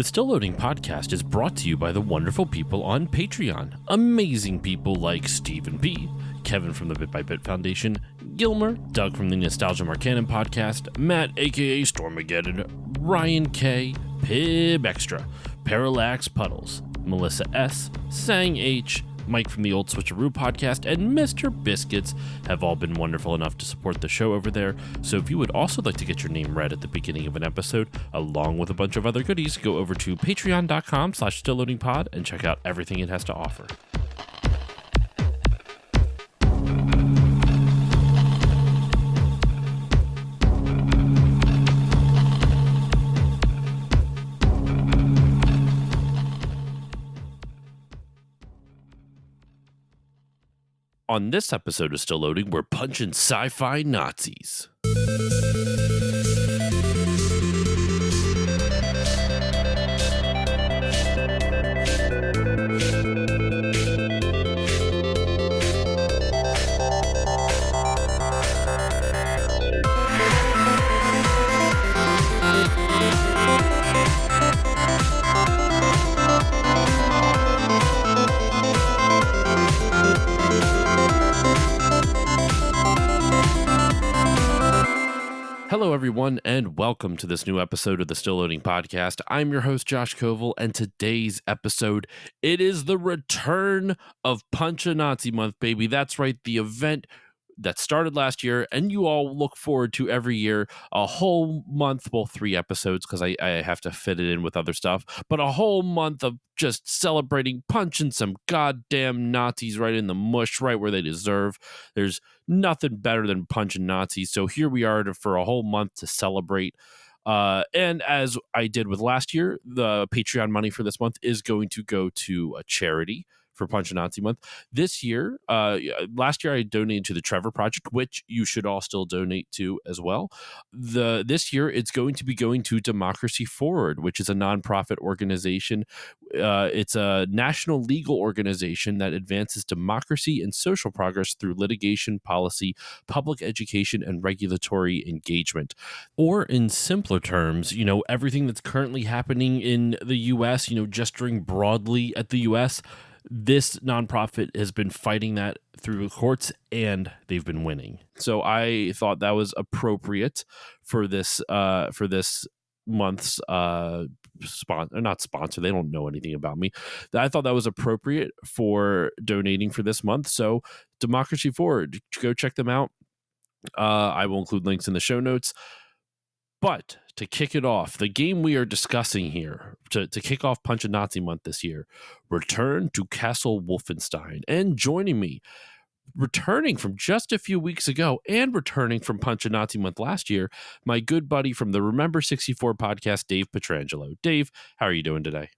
The Still Loading podcast is brought to you by the wonderful people on Patreon. Amazing people like Stephen P., Kevin from the Bit by Bit Foundation, Gilmer, Doug from the Nostalgia Marcanon podcast, Matt aka Stormageddon, Ryan K., Pib Extra, Parallax Puddles, Melissa S., Sang H., Mike from the Old Switcheroo podcast, and Mr. Biscuits have all been wonderful enough to support the show over there. So if you would also like to get your name read at the beginning of an episode, along with a bunch of other goodies, go over to patreon.com/stillloadingpod and check out everything it has to offer. On this episode of Still Loading, we're punching sci-fi Nazis. Hello, everyone, and welcome to this new episode of the Still Loading podcast. I'm your host, Josh Koval, and today's episode, it is the return of Punch a Nazi Month, baby. That's right, the event that started last year, and you all look forward to every year, a whole month, well, 3 episodes, because I have to fit it in with other stuff, but a whole month of just celebrating, punching some goddamn Nazis right in the mush, right where they deserve. There's nothing better than punching Nazis, so here we are for a whole month to celebrate. And as I did with last year, the Patreon money for this month is going to go to a charity for Punch a Nazi Month. This year, last year I donated to the Trevor Project, which you should all still donate to as well. This year, it's going to be going to Democracy Forward, which is a nonprofit organization. It's a national legal organization that advances democracy and social progress through litigation, policy, public education, and regulatory engagement. Or in simpler terms, everything that's currently happening in the U.S., gesturing broadly at the U.S., this nonprofit has been fighting that through the courts, and they've been winning. So I thought that was appropriate for this month's not sponsor. They don't know anything about me. I thought that was appropriate for donating for this month. So Democracy Forward, go check them out. I will include links in the show notes. But to kick it off, the game we are discussing here, to kick off Punch a Nazi Month this year, Return to Castle Wolfenstein. And joining me, returning from just a few weeks ago and returning from Punch a Nazi Month last year, my good buddy from the Remember 64 podcast, Dave Pietrangelo. Dave, how are you doing today?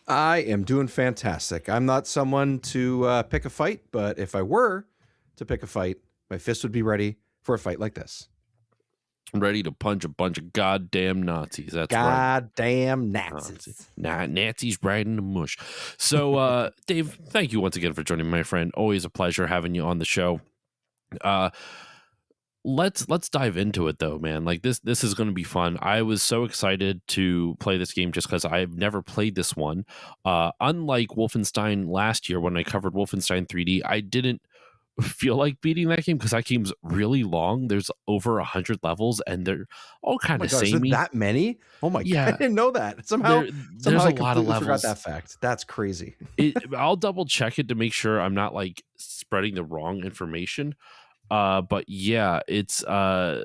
I am doing fantastic. I'm not someone to pick a fight, but if I were to pick a fight, my fist would be ready for a fight like this. Ready to punch a bunch of goddamn Nazis. That's goddamn right. Nazis. Nazis right in the mush. So, Dave, thank you once again for joining me, my friend. Always a pleasure having you on the show. Let's dive into it, though, man. Like this is going to be fun. I was so excited to play this game just because I've never played this one. Unlike Wolfenstein last year when I covered Wolfenstein 3D, I didn't feel like beating that game because that game's really long. There's over 100 levels and they're all kind of samey. That many? Oh my God, I didn't know that. Somehow there's I a lot of levels. Forgot that fact. That's crazy. I'll double check it to make sure I'm not like spreading the wrong information. But yeah, it's a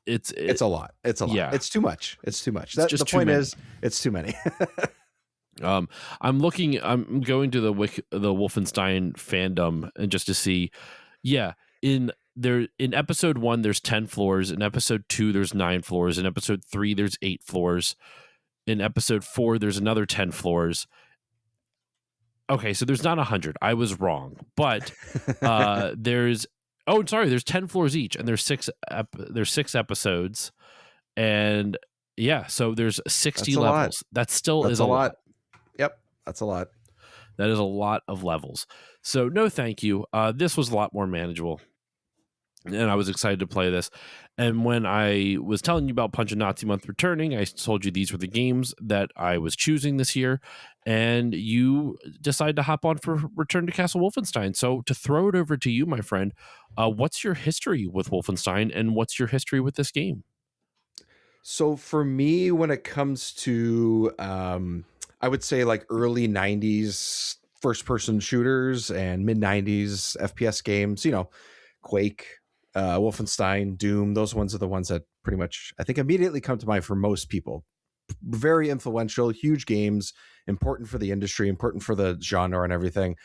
lot. It's a lot. Yeah. It's too much. The point is, it's too many. I'm going to the Wolfenstein fandom and just to see, in episode 1 there's 10 floors, in episode 2 there's 9 floors, in episode 3 there's 8 floors, in episode 4 there's another 10 floors. Okay, so there's not 100. I was wrong, but there's 10 floors each, and there's 6 episodes, and so there's 60 levels. That still is a lot. Yep, that's a lot. That is a lot of levels. So no thank you. This was a lot more manageable. and I was excited to play this. And when I was telling you about Punch and Nazi Month returning, I told you these were the games that I was choosing this year, and you decided to hop on for Return to Castle Wolfenstein. So to throw it over to you, my friend, what's your history with Wolfenstein, and what's your history with this game? So for me, when it comes to, I would say like early 90s first person shooters and mid 90s FPS games, Quake, Wolfenstein, Doom, those ones are the ones that pretty much, I think, immediately come to mind for most people. Very influential, huge games, important for the industry, important for the genre and everything.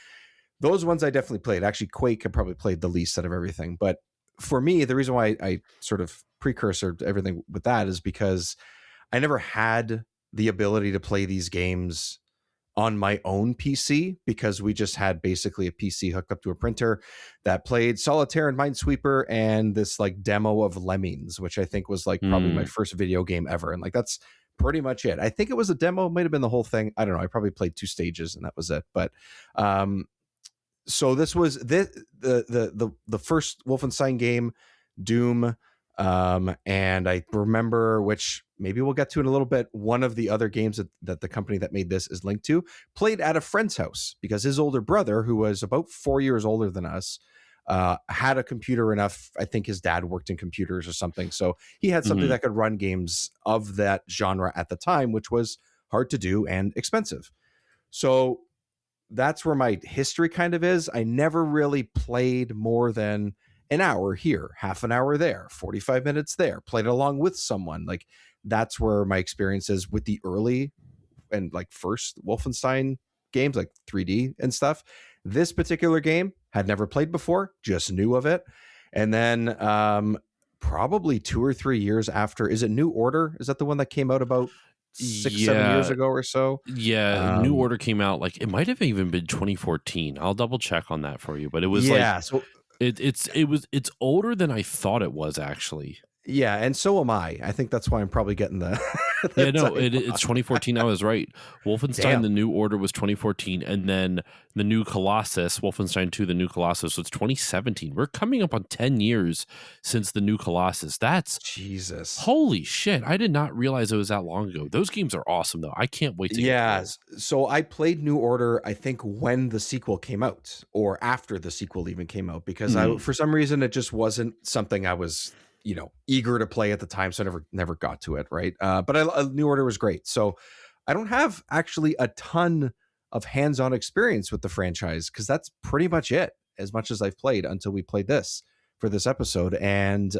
Those ones I definitely played. Actually, Quake I probably played the least out of everything. But for me, the reason why I sort of precursor to everything with that is because I never had the ability to play these games on my own PC, because we just had basically a PC hooked up to a printer that played Solitaire and Minesweeper and this like demo of Lemmings, which I think was like probably my Mm, first video game ever. And like that's pretty much it. I think it was a demo, might have been the whole thing. I don't know. I probably played 2 stages and that was it. But um so this was the first Wolfenstein game, Doom, and I remember, which maybe we'll get to in a little bit, one of the other games that the company that made this is linked to, played at a friend's house because his older brother, who was about 4 years older than us, had a computer enough. I think his dad worked in computers or something, so he had something mhm. that could run games of that genre at the time, which was hard to do and expensive. So that's where my history kind of is. I never really played more than an hour here, half an hour there, 45 minutes there, played along with someone. Like that's where my experience is with the early and like first Wolfenstein games, like 3D and stuff. This particular game had never played before, just knew of it. And then probably 2 or 3 years after, is it New Order? Is that the one that came out about 6, 7 years Yeah, ago or so? yeah. New Um, Order came out like it might have even been 2014. I'll double check on that for you, but it was like yeah. So it's older than I thought it was actually. yeah, and so am I. I think that's why I'm probably getting the the Yeah, no, time it's wrong. 2014. I was right. Wolfenstein: Damn. The New Order was 2014, and then the New Colossus, Wolfenstein 2: The New Colossus, was 2017. We're coming up on 10 years since the New Colossus. That's Jesus. holy shit! I did not realize it was that long ago. Those games are awesome, though. I can't wait to get to Yeah. those. So I played New Order, I think, when the sequel came out, or after the sequel even came out, because I Mm, for some reason it just wasn't something I was, eager to play at the time, so I never got to it, right? But New Order was great. So I don't have actually a ton of hands-on experience with the franchise, because that's pretty much it, as much as I've played until we played this for this episode. And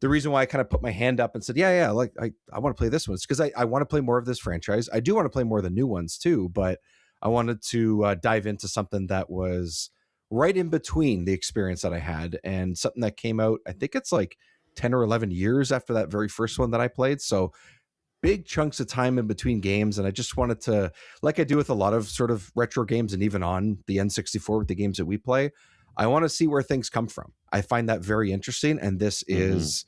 the reason why I kind of put my hand up and said, yeah, like I want to play this one, is because I want to play more of this franchise. I do want to play more of the new ones too, but I wanted to dive into something that was right in between the experience that I had and something that came out, I think it's like 10 or 11 years after that very first one that I played. So big chunks of time in between games. And I just wanted to, like I do with a lot of sort of retro games and even on the N64 with the games that we play, I want to see where things come from. I find that very interesting. And this hmm is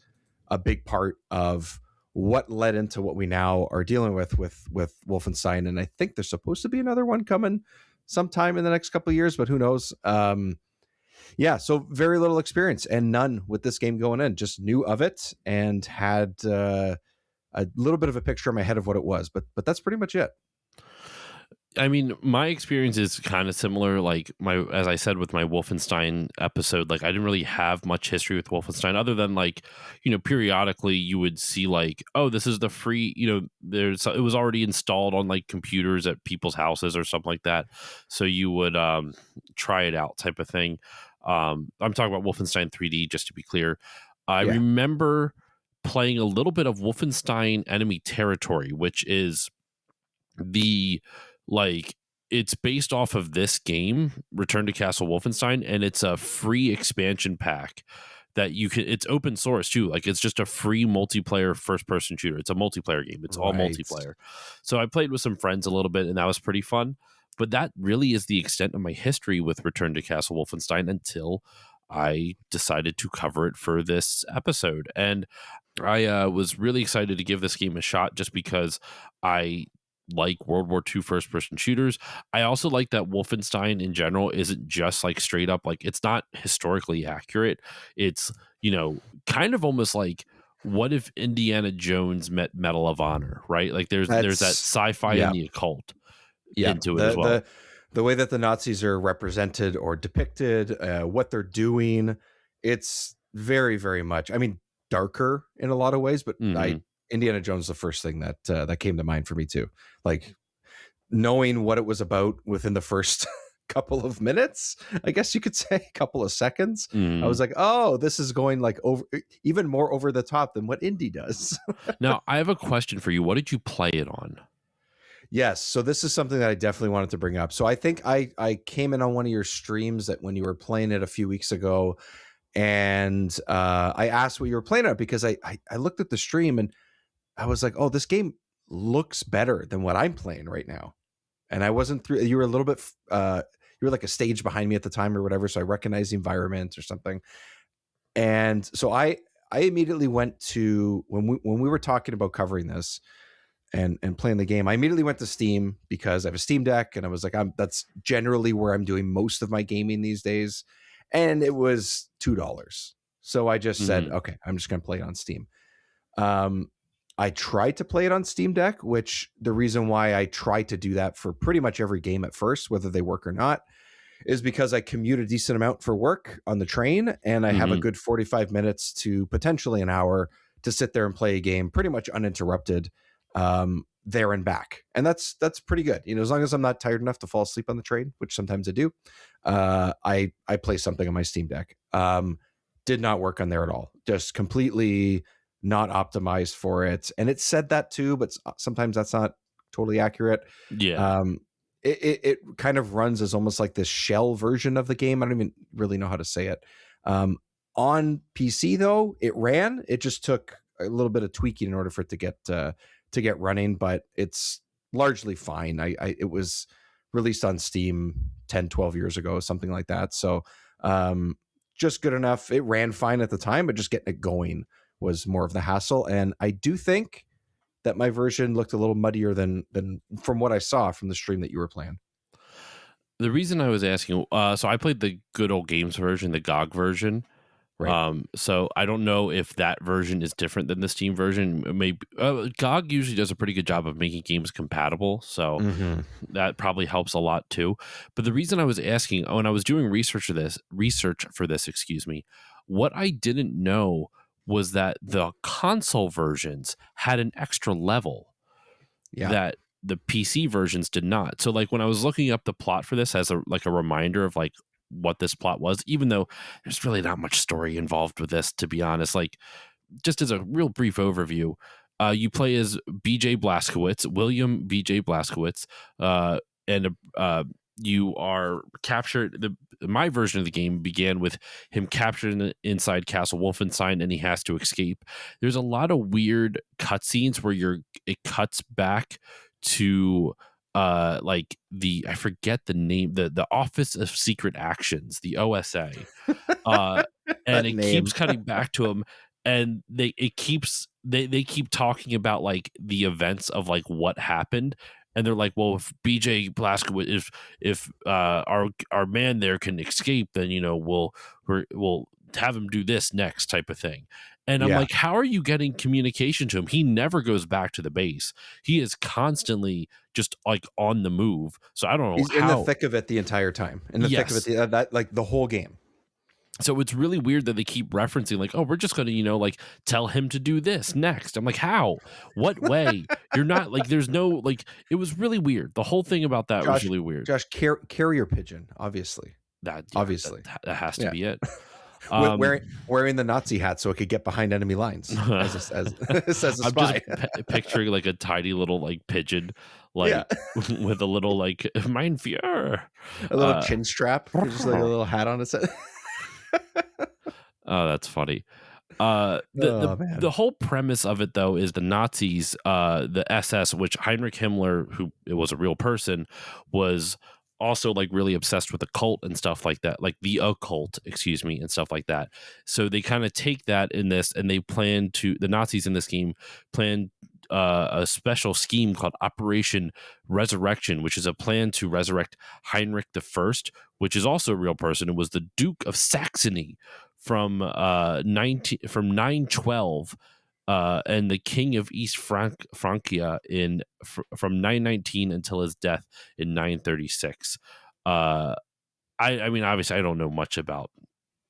a big part of what led into what we now are dealing with Wolfenstein. And I think there's supposed to be another one coming sometime in the next couple of years, but who knows? Yeah, so very little experience and none with this game going in. Just knew of it and had a little bit of a picture in my head of what it was, but that's pretty much it. I mean, my experience is kind of similar. Like as I said with my Wolfenstein episode, like I didn't really have much history with Wolfenstein other than like, periodically you would see like, oh, this is the free, it was already installed on like computers at people's houses or something like that. So you would try it out type of thing. I'm talking about Wolfenstein 3D, just to be clear. I Yeah. remember playing a little bit of Wolfenstein Enemy Territory, which is the like it's based off of this game, Return to Castle Wolfenstein, and it's a free expansion pack that you can, it's open source too. Like it's just a free multiplayer first person shooter. It's a multiplayer game. It's all Right. multiplayer. So I played with some friends a little bit and that was pretty fun. But that really is the extent of my history with Return to Castle Wolfenstein until I decided to cover it for this episode. And I was really excited to give this game a shot just because I like World War II first person shooters. I also like that Wolfenstein in general isn't just like straight up, like it's not historically accurate. It's, kind of almost like, what if Indiana Jones met Medal of Honor, right? Like there's that That's sci-fi yeah, and the occult yeah. into it as The well. the way that the Nazis are represented or depicted, what they're doing, it's very, very much. I mean, darker in a lot of ways, but Hmm. Indiana Jones is the first thing that came to mind for me too. Like knowing what it was about within the first couple of minutes, I guess you could say, a couple of seconds. I Hmm. was like, oh, this is going like over, even more over the top than what Indy does. Now, I have a question for you. What did you play it on? Yes, so this is something that I definitely wanted to bring up. So I think I came in on one of your streams that when you were playing it a few weeks ago, and I asked what you were playing at because I looked at the stream and I was like, oh, this game looks better than what I'm playing right now. And I wasn't through. You were a little bit. You were like a stage behind me at the time or whatever, so I recognized the environment or something. And so I immediately went to when we were talking about covering this and playing the game. I immediately went to Steam because I have a Steam Deck, and I was like, that's generally where I'm doing most of my gaming these days. And it was $2, so I just said, Hmm. okay, I'm just going to play it on Steam. Um, I tried to play it on Steam Deck, which the reason why I try to do that for pretty much every game at first, whether they work or not, is because I commute a decent amount for work on the train, and I have a Hmm. good 45 minutes to potentially an hour to sit there and play a game pretty much uninterrupted, there and back. And that's pretty good. As long as I'm not tired enough to fall asleep on the train, which sometimes I do, I play something on my Steam Deck. Did not work on there at all. Just completely not optimized for it. And it said that too, but sometimes that's not totally accurate. Yeah. Um, it kind of runs as almost like this shell version of the game. I don't even really know how to say it. On PC though, it ran. It just took a little bit of tweaking in order for it to get running, but it's largely fine. It was released on Steam 10, 12 years ago, something like that. So just good enough. It ran fine at the time, but just getting it going was more of the hassle. And I do think that my version looked a little muddier than from what I saw from the stream that you were playing. The reason I was asking, so I played the good old games version, the GOG version. Right. So I don't know if that version is different than the Steam version. Maybe GOG usually does a pretty good job of making games compatible, so Mm-hmm. that probably helps a lot too. But the reason I was asking, when I was doing research for this, excuse me, what I didn't know was that the console versions had an extra level Yeah. that the PC versions did not. So like when I was looking up the plot for this as a reminder of like what this plot was, even though there's really not much story involved with this, to be honest, like just as a real brief overview, you play as William BJ Blazkowicz, and you are captured. My version of the game began with him captured inside Castle Wolfenstein, and he has to escape. There's a lot of weird cutscenes where it cuts back to like I forget the name, the Office of Secret Actions, the OSA, uh and That it name. keeps cutting back to him, and they keep talking about like the events of like what happened, and they're like, well, if BJ Blazkowicz, if our man there can escape, then we'll have him do this next type of thing. And I'm Yeah. like, how are you getting communication to him? He never goes back to the base. He is constantly just like on the move. So I don't know He's in the how. thick of it the entire time. In the thick of it, Yes. that like the whole game. So it's really weird that they keep referencing like, oh, we're just going to, like tell him to do this next. I'm like, how? What way? You're not like, there's no like, it was really weird. The whole thing about that was Josh, really weird. carrier pigeon, obviously. Yeah, Obviously. that has to Yeah. be it. Um, Wearing the Nazi hat so it could get behind enemy lines as as as a I'm just spy. picturing like a tiny little like pigeon, Yeah. like with a little like mein Führer. A little chin strap, just like a little hat on its head. Oh, that's funny. Oh The man. whole premise of it though is the Nazis, the SS, which Heinrich Himmler, who it was a real person, was also like really obsessed with the cult and stuff like that, like the occult, excuse me, and stuff like that. So they kind of take that in this, and the Nazis in this game plan a special scheme called Operation Resurrection, which is a plan to resurrect Heinrich I, which is also a real person. It was the Duke of Saxony from 912, and the King of East Francia from 919 until his death in 936. I mean, obviously, I don't know much about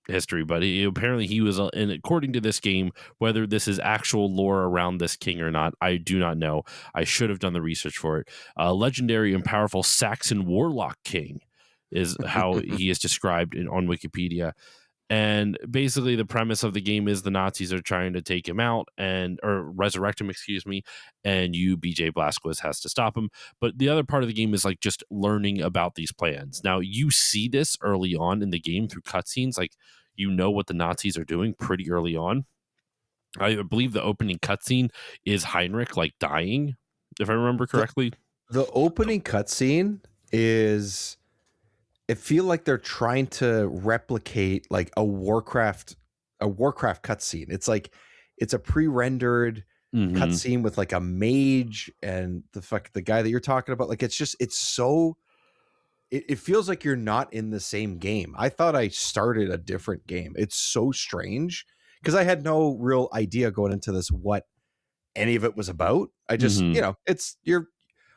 history, but apparently he was, and according to this game, whether this is actual lore around this king or not, I do not know. I should have done the research for it. Legendary and powerful Saxon warlock king is how he is described on Wikipedia. And basically the premise of the game is the Nazis are trying to take him out or resurrect him, excuse me, and you, BJ Blazkowicz, has to stop him. But the other part of the game is like just learning about these plans. Now you see this early on in the game through cutscenes, like you know what the Nazis are doing pretty early on. I believe the opening cutscene is Heinrich like dying, if I remember correctly. The opening cutscene is, it feel like they're trying to replicate like a Warcraft cutscene. It's like it's a pre-rendered cutscene with like a mage and the guy that you're talking about. Like it's so it feels like you're not in the same game. I thought I started a different game. It's so strange because I had no real idea going into this what any of it was about. I just,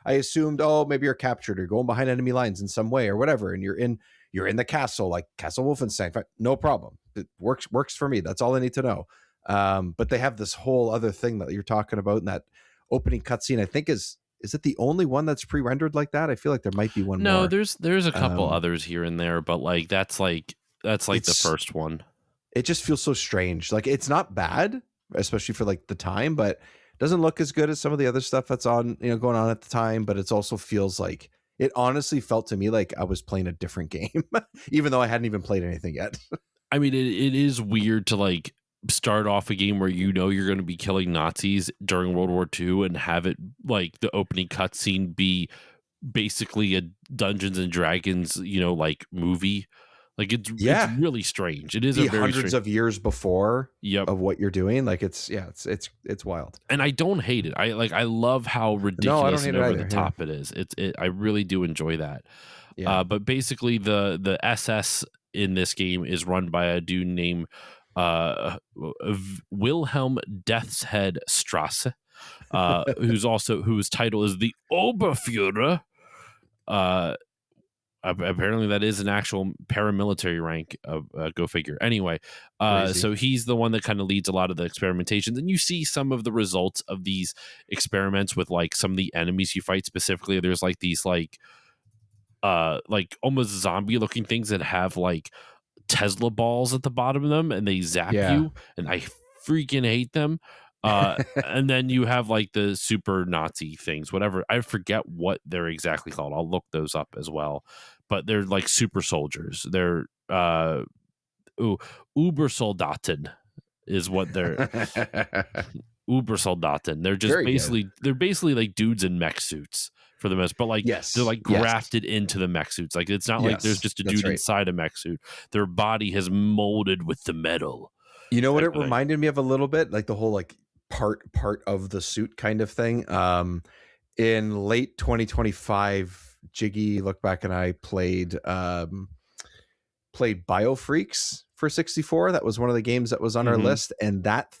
I assumed, oh, maybe you're captured or going behind enemy lines in some way or whatever, and you're in the castle, like Castle Wolfenstein. No problem. It works for me. That's all I need to know. But they have this whole other thing that you're talking about in that opening cutscene. I think is it the only one that's pre-rendered like that? I feel like there might be one more. No, there's a couple others here and there, but like that's like the first one. It just feels so strange. Like it's not bad, especially for like the time, but doesn't look as good as some of the other stuff that's on, going on at the time. But it also feels like, it honestly felt to me like I was playing a different game, even though I hadn't even played anything yet. I mean, it is weird to like start off a game where you're going to be killing Nazis during World War II and have it like the opening cutscene be basically a Dungeons and Dragons, like movie. Like it's really strange. It is a very hundreds of years before of what you're doing. Like it's wild. And I don't hate it. I love how ridiculous and over the top it is. I really do enjoy that. Yeah. But basically the SS in this game is run by a dude named Wilhelm Death's Head Strasse, whose title is the Oberfuhrer. Apparently that is an actual paramilitary rank. Go figure. Anyway, so he's the one that kind of leads a lot of the experimentations, and you see some of the results of these experiments with like some of the enemies you fight. Specifically, there's like these like almost zombie looking things that have like Tesla balls at the bottom of them, and they zap you, and I freaking hate them. And then you have like the super Nazi things, whatever. I forget what they're exactly called. I'll look those up as well. But they're like super soldiers. They're Ubersoldaten is what they're Ubersoldaten. They're just they're basically like dudes in mech suits for the most, but like they're like grafted into the mech suits. Like it's not like there's just a dude inside a mech suit. Their body has molded with the metal. You know what it reminded me of a little bit? Like the whole like part of the suit kind of thing. In late 2025, Jiggy look back and I played Biofreaks for 64. That was one of the games that was on our list, and that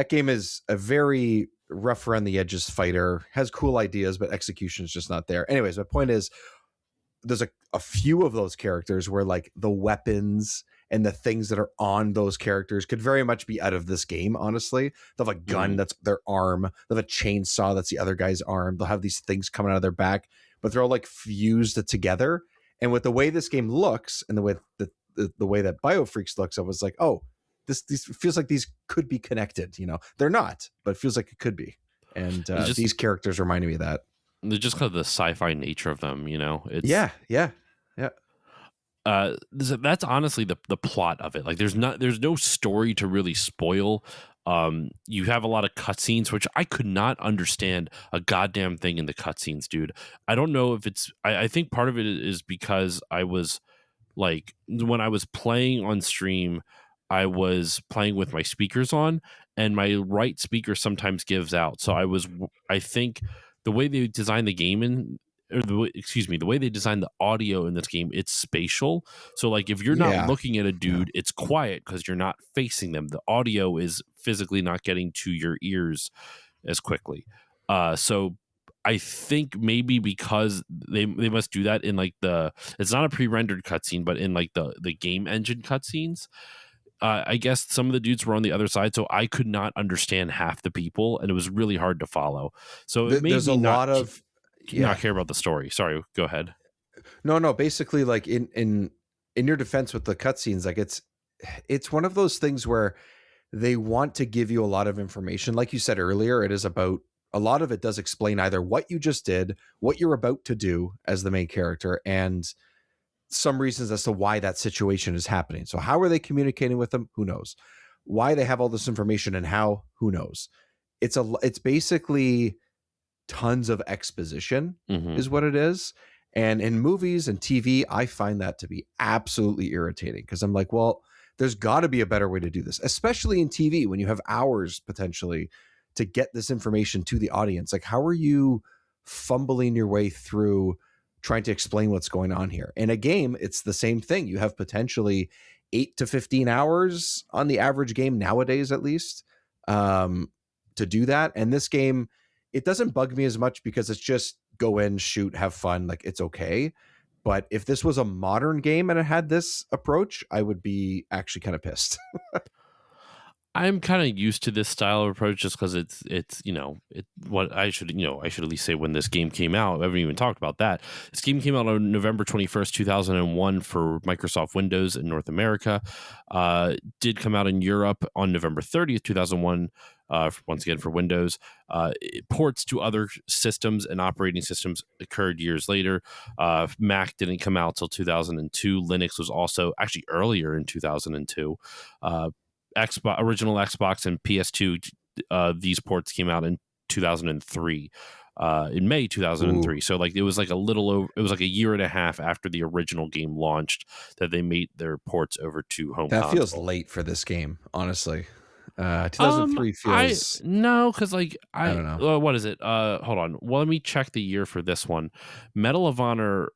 game is a very rough around the edges fighter, has cool ideas, but execution is just not there. Anyways, my point is there's a few of those characters where like the weapons and the things that are on those characters could very much be out of this game, honestly. They'll have a gun that's their arm. They'll have a chainsaw that's the other guy's arm. They'll have these things coming out of their back, but they're all like fused together. And with the way this game looks and the way that Biofreaks looks, I was like, oh, this feels like these could be connected. They're not, but it feels like it could be. And these characters reminded me of that. They're just kind of the sci-fi nature of them, It's yeah. That's honestly the plot of it. Like there's no story to really spoil. You have a lot of cutscenes, which I could not understand a goddamn thing in the cutscenes, dude. I don't know if it's I think part of it is because I was like, when I was playing on stream, I was playing with my speakers on, and my right speaker sometimes gives out. So I think the way they designed the game the way they designed the audio in this game, it's spatial. So like if you're not Yeah. looking at a dude, it's quiet because you're not facing them. The audio is physically not getting to your ears as quickly. So I think maybe because they must do that in like it's not a pre-rendered cutscene, but in like the game engine cutscenes. I guess some of the dudes were on the other side, so I could not understand half the people, and it was really hard to follow. So it made There's a me lot of not yeah. care about the story. Sorry, go ahead. No. Basically, like in your defense with the cutscenes, like it's one of those things where they want to give you a lot of information. Like you said earlier, it is about a lot of it does explain either what you just did, what you're about to do as the main character, and some reasons as to why that situation is happening. So how are they communicating with them? Who knows? Why they have all this information and how? Who knows? It's basically tons of exposition Hmm. is what it is. And in movies and TV, I find that to be absolutely irritating because I'm like, well, there's got to be a better way to do this, especially in TV when you have hours potentially to get this information to the audience. Like, how are you fumbling your way through trying to explain what's going on here? In a game, it's the same thing. You have potentially 8 to 15 hours on the average game nowadays, at least, to do that. And this game, it doesn't bug me as much because it's just go in, shoot, have fun. Like, it's okay. But if this was a modern game and it had this approach, I would be actually kind of pissed. I'm kind of used to this style of approach just because it's what I should at least say when this game came out. I haven't even talked about that. This game came out on November 21st, 2001 for Microsoft Windows in North America. Did come out in Europe on November 30th, 2001. Once again for Windows. Ports to other systems and operating systems occurred years later. Mac didn't come out till 2002. Linux was also actually earlier in 2002. Original Xbox and PS2, these ports came out in 2003, in May 2003. Ooh, So like it was like it was like a year and a half after the original game launched that they made their ports over to home that feels console. late for this game, honestly. 2003 I feels, no, because like I don't know. what is it? Hold on. Well, let me check the year for this one. Medal of Honor,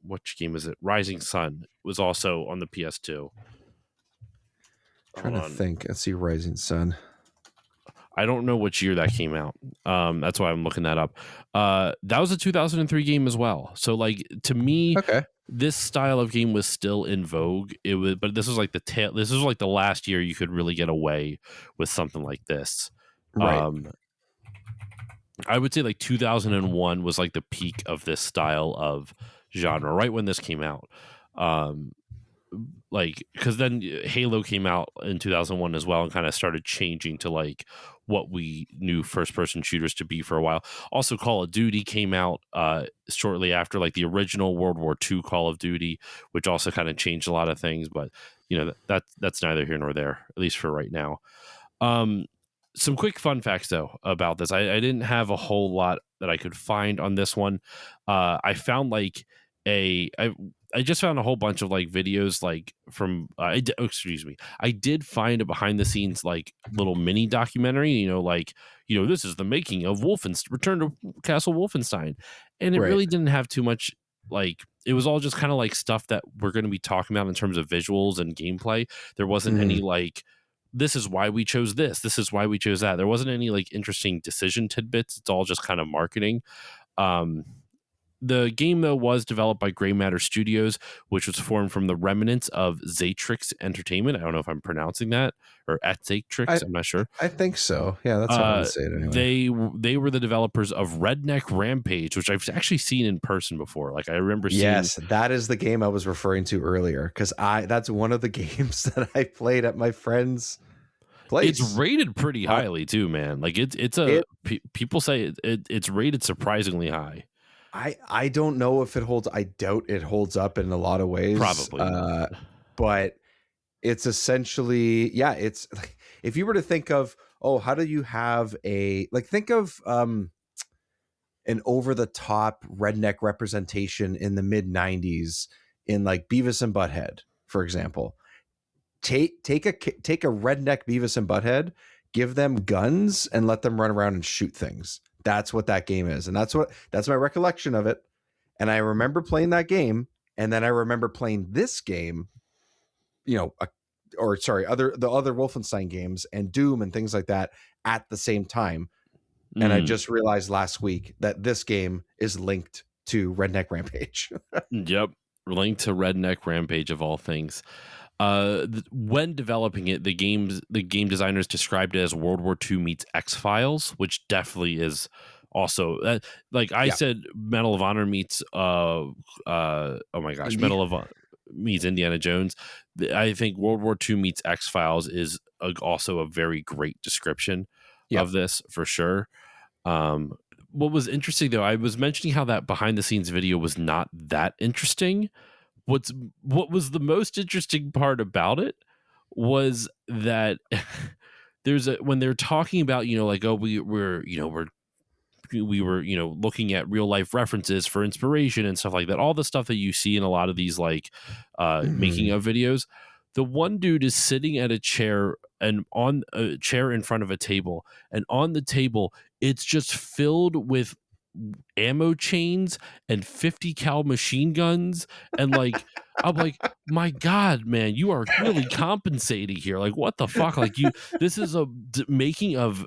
which game is it? Rising Sun was also on the PS2. Trying Hold to on. think. Let's see, Rising Sun. I don't know which year that came out. That's why I'm looking that up. That was a 2003 game as well. So like to me, Okay. this style of game was still in vogue. It was, but this was like this was like the last year you could really get away with something like this. Right. Um, I would say like 2001 was like the peak of this style of genre, right when this came out. Um, like because then Halo came out in 2001 as well and kind of started changing to like what we knew first person shooters to be for a while. Also Call of Duty came out shortly after, like the original World War II Call of Duty, which also kind of changed a lot of things, but that's neither here nor there, at least for right now. um some quick fun facts though about this. I didn't have a whole lot that I could find on this one. I found like I just found a whole bunch of like videos like from excuse me. I did find a behind the scenes like little mini documentary, like this is the making of Return to Castle Wolfenstein. And it Right. really didn't have too much, like it was all just kind of like stuff that we're going to be talking about in terms of visuals and gameplay. There wasn't any like this is why we chose this. This is why we chose that. There wasn't any like interesting decision tidbits. It's all just kind of marketing. Um, the game, though, was developed by Grey Matter Studios, which was formed from the remnants of Zatrix Entertainment. I don't know if I'm pronouncing that, or at I Zatrix. I'm not sure. I think so. Yeah, that's how I would say it anyway. They were the developers of Redneck Rampage, which I've actually seen in person before. Like I remember seeing. Yes, that is the game I was referring to earlier because that's one of the games that I played at my friend's It's place. rated pretty highly too, man. Like It people say it's rated surprisingly high. I don't know if it holds. I doubt it holds up in a lot of ways. Probably not. But it's essentially, yeah, it's like, if you were to think of, oh, how do you have think of an over the top redneck representation in the mid 90s in like Beavis and Butthead, for example. Take a redneck Beavis and Butthead give them guns and let them run around and shoot things. That's what that game is. And that's my recollection of it. And I remember playing that game. And then I remember playing this game, the other Wolfenstein games and Doom and things like that at the same time. And I just realized last week that this game is linked to Redneck Rampage. Yep. Linked to Redneck Rampage of all things. When developing it, the game designers described it as World War II meets X-Files, which definitely is also said Medal of Honor meets oh my gosh, Medal of Honor meets Indiana Jones. I think World War II meets X-Files is also a very great description of this for sure. What was interesting though, I was mentioning how that behind the scenes video was not that interesting. What was the most interesting part about it was that when they're talking about, we were looking at real life references for inspiration and stuff like that, all the stuff that you see in a lot of these making of videos. The one dude is sitting at a chair and on a chair in front of a table, and on the table it's just filled with ammo chains and 50 cal machine guns, and I'm like, my God, man, you are really compensating here. Like, what the fuck? Like, this is a making of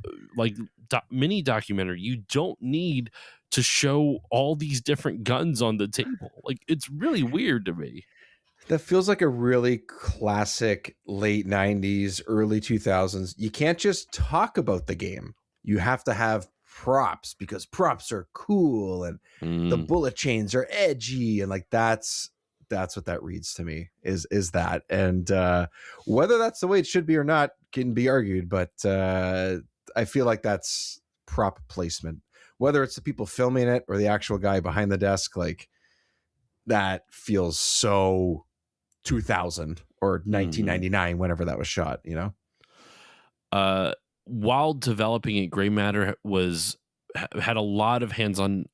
mini documentary. You don't need to show all these different guns on the table. Like, it's really weird to me. That feels like a really classic late 90s, early 2000s. You can't just talk about the game. You have to have props because props are cool and the bullet chains are edgy, and that's what that reads to me is that. And whether that's the way it should be or not can be argued, but I feel like that's prop placement. Whether it's the people filming it or the actual guy behind the desk, like that feels so 2000 or 1999, whenever that was shot, While developing it, Gray Matter had a lot of hands-on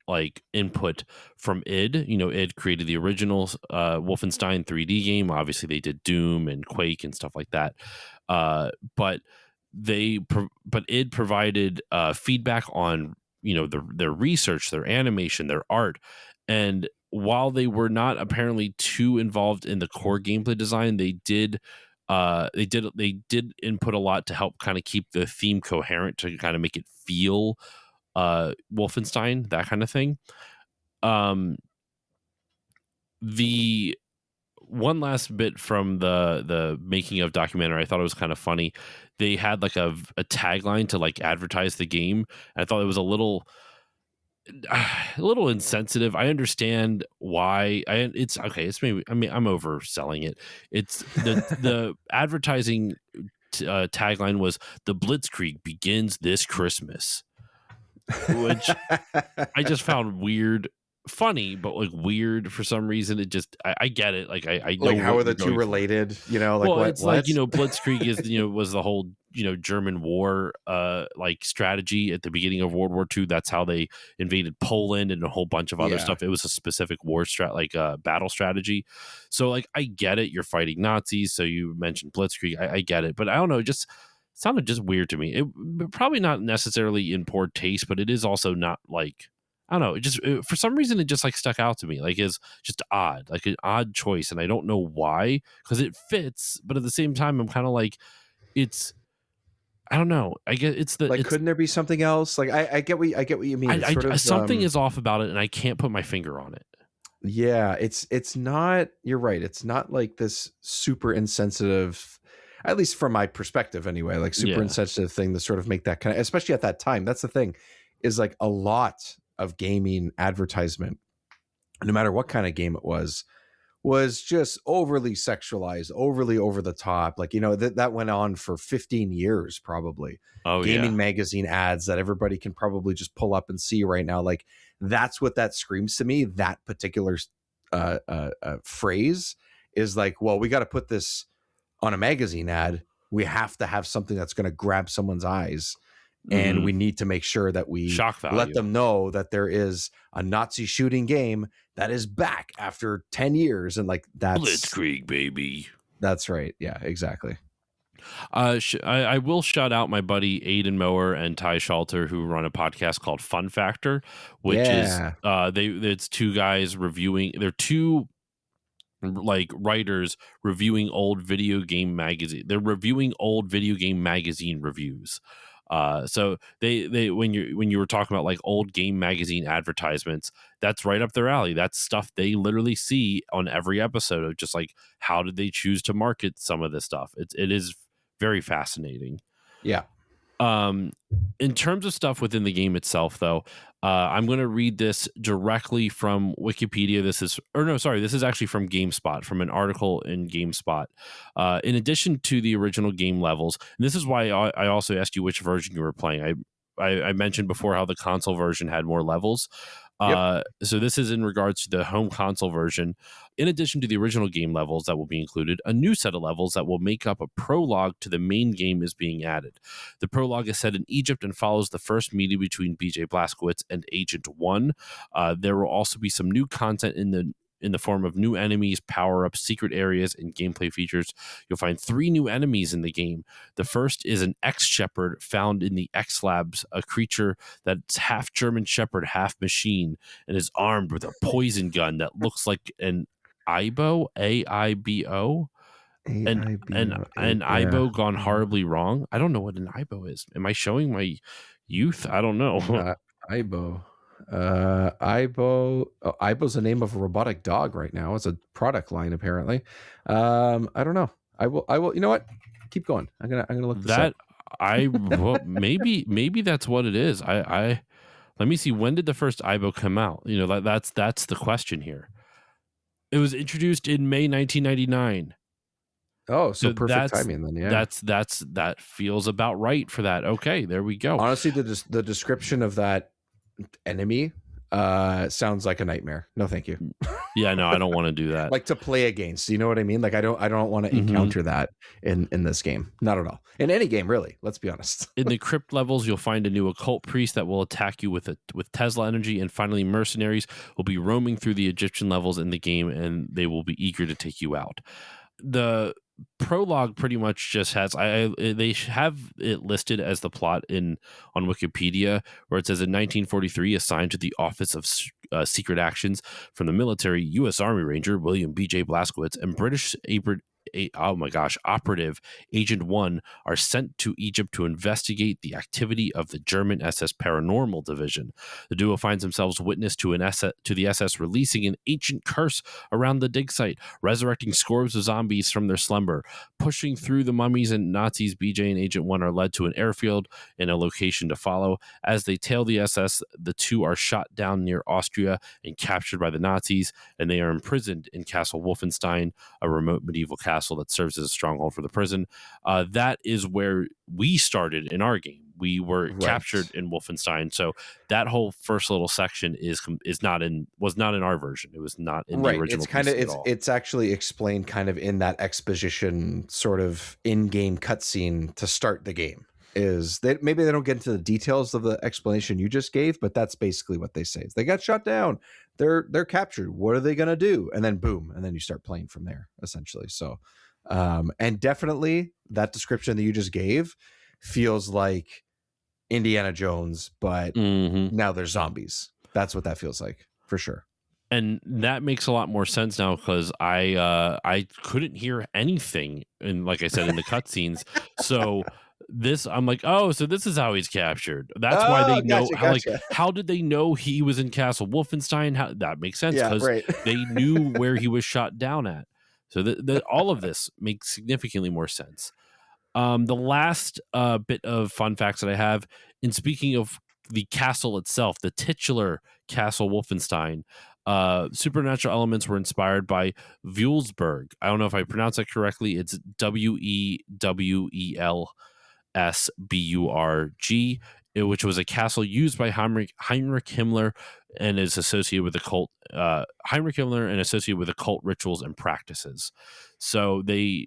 input from id. Id created the original Wolfenstein 3D game. Obviously they did Doom and Quake and stuff like that, but id provided feedback on their research, their animation, their art. And while they were not apparently too involved in the core gameplay design, they did input a lot to help kind of keep the theme coherent, to kind of make it feel Wolfenstein, that kind of thing. The one last bit from the making of documentary, I thought it was kind of funny. They had a tagline to advertise the game. I thought it was a little insensitive. I understand why. It's okay. It's maybe, I'm overselling it. It's the advertising tagline was "The Blitzkrieg begins this Christmas," which I just found weird. Funny, but weird for some reason. It just, I get it. I know how are the two related? Blitzkrieg is was the whole German war strategy at the beginning of World War II. That's how they invaded Poland and a whole bunch of other stuff. It was a specific war battle strategy. So I get it. You're fighting Nazis, so you mentioned Blitzkrieg. I get it, but I don't know. It just sounded just weird to me. It probably not necessarily in poor taste, but it is also not I don't know. It just for some reason it just stuck out to me. It's just odd, an odd choice, and I don't know why, because it fits, but at the same time I'm kind of it's. I don't know. I get it's the couldn't there be something else? I get what you mean. Something is off about it, and I can't put my finger on it. Yeah, it's not. You're right. It's not this super insensitive, at least from my perspective, anyway. Super insensitive thing to sort of make that kind of, especially at that time. That's the thing, is a lot of gaming advertisement, no matter what kind of game it was just overly sexualized, overly over the top. That went on for 15 years probably. Gaming magazine ads that everybody can probably just pull up and see right now. That's what that screams to me. That particular phrase is well, we got to put this on a magazine ad. We have to have something that's going to grab someone's eyes. And we need to make sure that we let them know that there is a Nazi shooting game that is back after 10 years. And that's Blitzkrieg, baby. That's right. Yeah, exactly. I will shout out my buddy Aiden Mower and Ty Shalter, who run a podcast called Fun Factor, which is Yeah. it's two guys reviewing. They're two like writers reviewing old video game magazine. They're reviewing old video game magazine reviews. So they when you were talking about like old game magazine advertisements, that's right up their alley. That's stuff they literally see on every episode of just like how did they choose to market some of this stuff. It is very fascinating. Yeah. Um, in terms of stuff within the game itself, though, I'm going to read this directly from Wikipedia. This is actually from GameSpot, from an article in GameSpot. In addition to the original game levels, and this is why I also asked you which version you were playing. I mentioned before how the console version had more levels. Yep. So this is in regards to the home console version. In addition to the original game levels that will be included, a new set of levels that will make up a prologue to the main game is being added. The prologue is set in Egypt and follows the first meeting between BJ Blazkowicz and Agent One. There will also be some new content in the form of new enemies, power-ups, secret areas, and gameplay features. You'll find 3 new enemies in the game. The first is an X-Shepherd found in the X-Labs, a creature that's half German Shepherd, half machine, and is armed with a poison gun that looks like an Aibo, AIBO, and an Yeah. Aibo gone horribly wrong. I don't know what an Aibo is. Am I showing my youth? I don't know. Ibo. Ibo's the name of a robotic dog right now. It's a product line apparently. I don't know. I will, you know what? Keep going. I'm gonna look this That up. maybe that's what it is. I let me see, when did the first Aibo come out? You know, that's the question here. It was introduced in May 1999. Oh, so So perfect timing then, yeah. that feels about right for that. Okay, there we go. Honestly, the description of that enemy sounds like a nightmare. No, thank you. Yeah, no, I don't want to do that. Like to play against, you know what I mean? Like I don't want to Mhm. encounter that in this game. Not at all. In any game, really. Let's be honest. In the crypt levels, you'll find a new occult priest that will attack you with Tesla energy, and finally, mercenaries will be roaming through the Egyptian levels in the game, and they will be eager to take you out. The prologue pretty much just has they have it listed as the plot on Wikipedia, where it says in 1943, assigned to the Office of Secret Actions from the military, U.S. Army Ranger William B.J. Blazkowicz and British operative Agent One are sent to Egypt to investigate the activity of the German SS Paranormal Division. The duo finds themselves witness to the SS releasing an ancient curse around the dig site, resurrecting scores of zombies from their slumber. Pushing through the mummies and Nazis, BJ and Agent One are led to an airfield and a location to follow. As they tail the SS, the two are shot down near Austria and captured by the Nazis, and they are imprisoned in Castle Wolfenstein, a remote medieval castle that serves as a stronghold for the prison. That is where we started in our game. We were Right. captured in Wolfenstein, so that whole first little section was not in our version. It was not in the Right. original. It's kind of PC at all. it's actually explained kind of in that exposition sort of in-game cutscene to start the game. Is they maybe they don't get into the details of the explanation you just gave, but that's basically what they say. Is they got shot down, they're captured. What are they gonna do? And then boom, and then you start playing from there, essentially. So, and definitely that description that you just gave feels like Indiana Jones, but now there's zombies. That's what that feels like for sure. And that makes a lot more sense now because I couldn't hear anything, and like I said in the cutscenes, so I'm like, oh, so this is how he's captured. That's why they Oh, know gotcha. how did they know he was in Castle Wolfenstein? How that makes sense Yeah, because right. they knew where he was shot down at. So all of this makes significantly more sense. The last bit of fun facts that I have, in speaking of the castle itself, the titular Castle Wolfenstein, supernatural elements were inspired by Wewelsburg. I don't know if I pronounced that correctly. It's Wewelsburg, which was a castle used by Heinrich Himmler and is associated with the cult. Heinrich Himmler and associated with occult rituals and practices. So they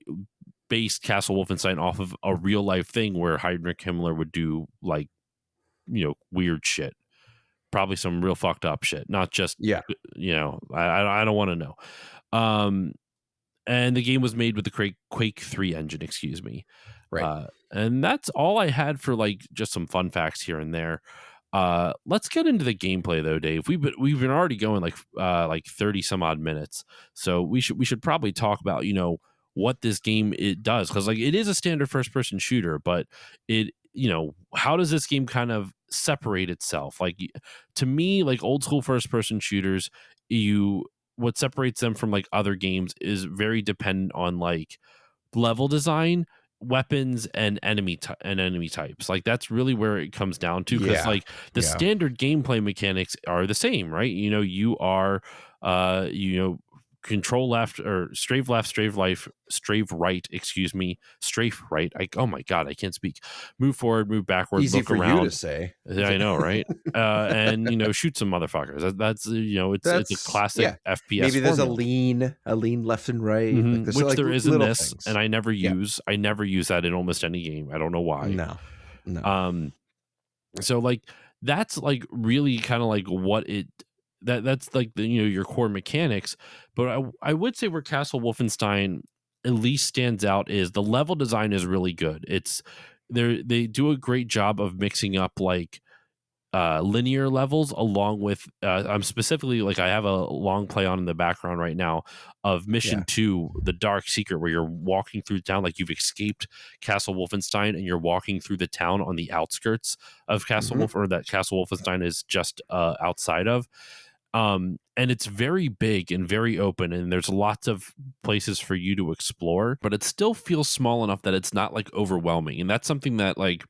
based Castle Wolfenstein off of a real life thing where Heinrich Himmler would do like, weird shit, probably some real fucked up shit, not just, Yeah. I don't want to know. and the game was made with the Quake 3 engine, excuse me. Right. And that's all I had for like just some fun facts here and there. Let's get into the gameplay though, Dave. We've been already going like 30 some odd minutes. So we should probably talk about, what this game it does, cuz like it is a standard first person shooter, but how does this game kind of separate itself? Like to me, like old school first person shooters, you what separates them from like other games is very dependent on like level design, weapons, and enemy types. Like that's really where it comes down to, because Yeah. like the Yeah. standard gameplay mechanics are the same, right? You are control left or strafe left, strafe right, excuse me, strafe right. Oh my god, I can't speak. Move forward, move backward, Easy look for you to around. say. Yeah, I know, right? And shoot some motherfuckers. That's it's a That's classic yeah. FPS Maybe there's a formula. lean left and right. Like there's Which like there is in little this, and things. I never Yeah. use. I never use that in almost any game. I don't know why. No. No. Um, so like that's like really kind of like what it that's like the your core mechanics. But I would say where Castle Wolfenstein at least stands out is the level design is really good. They do a great job of mixing up like linear levels along with I'm specifically like I have a long play on in the background right now of mission Yeah. 2, the dark secret, where you're walking through town, like you've escaped Castle Wolfenstein and you're walking through the town on the outskirts of Castle Hmm. Wolf, or that Castle Wolfenstein is just outside of. And it's very big and very open, and there's lots of places for you to explore, but it still feels small enough that it's not like overwhelming. And that's something that like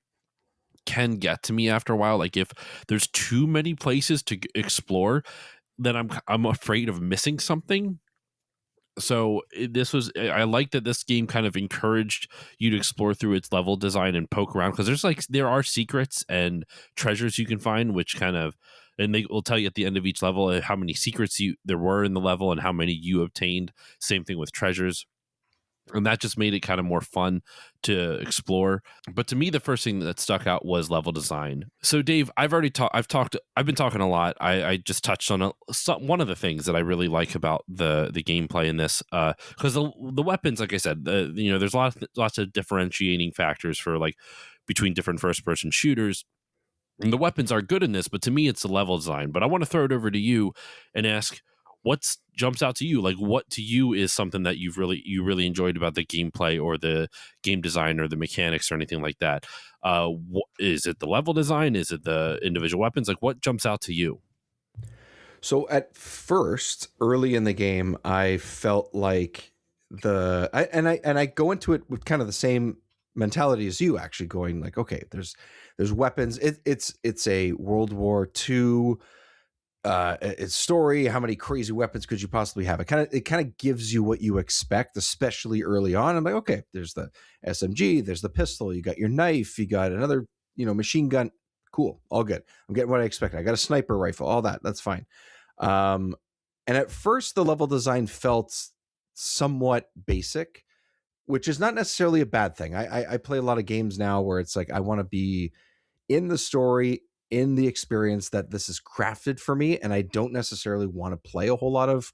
can get to me after a while. Like if there's too many places to explore, then I'm afraid of missing something. So I like that this game kind of encouraged you to explore through its level design and poke around, because there are secrets and treasures you can find, which kind of, and they will tell you at the end of each level how many secrets there were in the level and how many you obtained. Same thing with treasures. And that just made it kind of more fun to explore. But to me, the first thing that stuck out was level design. So, Dave, I've been talking a lot. I just touched on one of the things that I really like about the gameplay in this, because the weapons, like I said, there's lots of differentiating factors for like between different first person shooters. And the weapons are good in this, but to me, it's the level design. But I want to throw it over to you and ask, what jumps out to you? Like, what to you is something that you really enjoyed about the gameplay or the game design or the mechanics or anything like that? Is it the level design? Is it the individual weapons? Like, what jumps out to you? So at first, early in the game, I felt like I go into it with kind of the same mentality as you, actually going like, okay, there's weapons. It's a World War II it's story. How many crazy weapons could you possibly have? It kind of gives you what you expect, especially early on. I'm like, okay, there's the SMG, there's the pistol, you got your knife, you got another machine gun. Cool, all good. I'm getting what I expected. I got a sniper rifle, all that. That's fine. And at first, the level design felt somewhat basic, which is not necessarily a bad thing. I play a lot of games now where it's like I want to be in the story, in the experience that this is crafted for me, and I don't necessarily want to play a whole lot of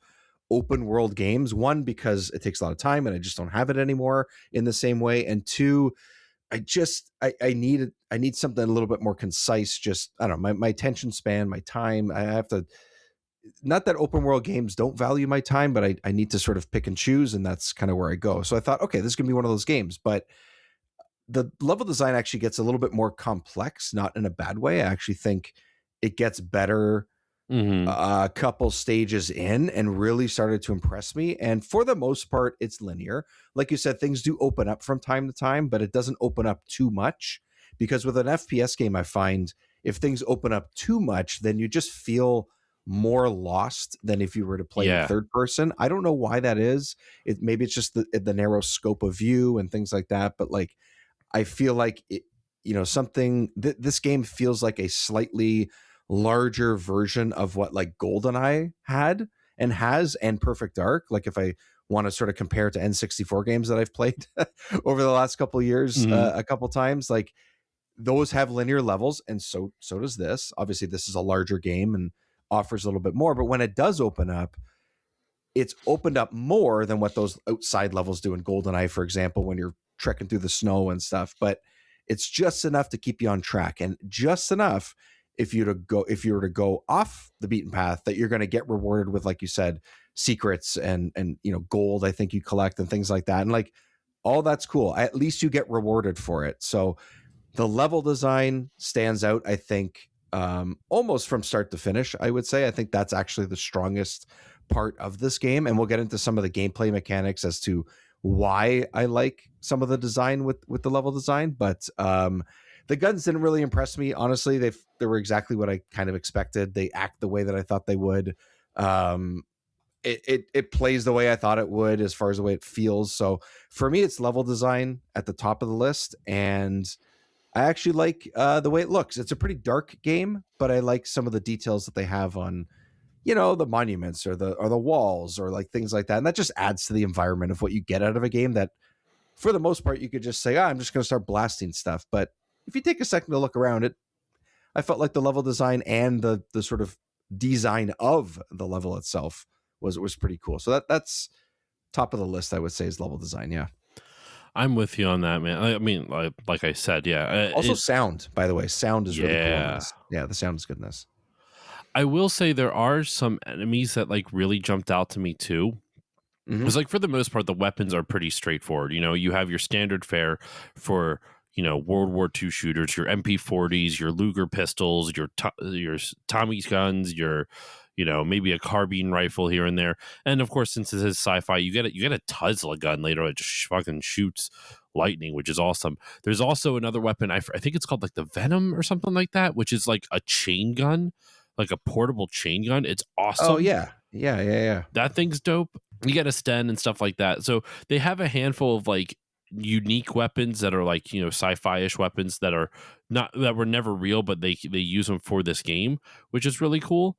open world games. One, because it takes a lot of time and I just don't have it anymore in the same way, and two, I need something a little bit more concise. Just, I don't know, my attention span, my time. I have to, not that open world games don't value my time, but I need to sort of pick and choose, and that's kind of where I go. So I thought, okay, this is gonna be one of those games, but the level design actually gets a little bit more complex, not in a bad way. I actually think it gets better a couple stages in and really started to impress me. And for the most part, it's linear. Like you said, things do open up from time to time, but it doesn't open up too much, because with an FPS game, I find if things open up too much, then you just feel more lost than if you were to play in third person. I don't know why that is. Maybe it's just the narrow scope of view and things like that. But like, I feel like this game feels like a slightly larger version of what like GoldenEye had and has, and Perfect Dark. Like if I want to sort of compare it to N64 games that I've played over the last couple of years, a couple times, like those have linear levels, and so does this. Obviously, this is a larger game and offers a little bit more, but when it does open up, it's opened up more than what those outside levels do in GoldenEye, for example, when you're trekking through the snow and stuff. But it's just enough to keep you on track, and just enough if you were to go off the beaten path that you're going to get rewarded with, like you said, secrets and gold. I think you collect and things like that, and like all that's cool. At least you get rewarded for it. So the level design stands out, I think, almost from start to finish. I would say I think that's actually the strongest part of this game, and we'll get into some of the gameplay mechanics as to why I like some of the design with the level design. But the guns didn't really impress me, honestly. They were exactly what I kind of expected. They act the way that I thought they would. It plays the way I thought it would as far as the way it feels. So for me, it's level design at the top of the list, and I actually like the way it looks. It's a pretty dark game, but I like some of the details that they have on, the monuments or the walls or like things like that. And that just adds to the environment of what you get out of a game that, for the most part, you could just say, I'm just going to start blasting stuff. But if you take a second to look around it, I felt like the level design and the sort of design of the level itself was pretty cool. So that's top of the list, I would say, is level design. Yeah. I'm with you on that, man. I mean, like I said, yeah. Also, sound, by the way, sound is really cool in Yeah. this. Yeah, the sound is good in this. I will say there are some enemies that like really jumped out to me too. It's like, for the most part, the weapons are pretty straightforward. You have your standard fare for World War II shooters, your MP40s, your Luger pistols, your Tommy's guns, your maybe a carbine rifle here and there. And of course, since this is sci-fi, you get a Tesla gun later. It just fucking shoots lightning, which is awesome. There's also another weapon. I think it's called like the Venom or something like that, which is like a chain gun, like a portable chain gun. It's awesome. Oh yeah. That thing's dope. You get a Sten and stuff like that. So they have a handful of like unique weapons that are like sci-fi-ish weapons that were never real, but they use them for this game, which is really cool.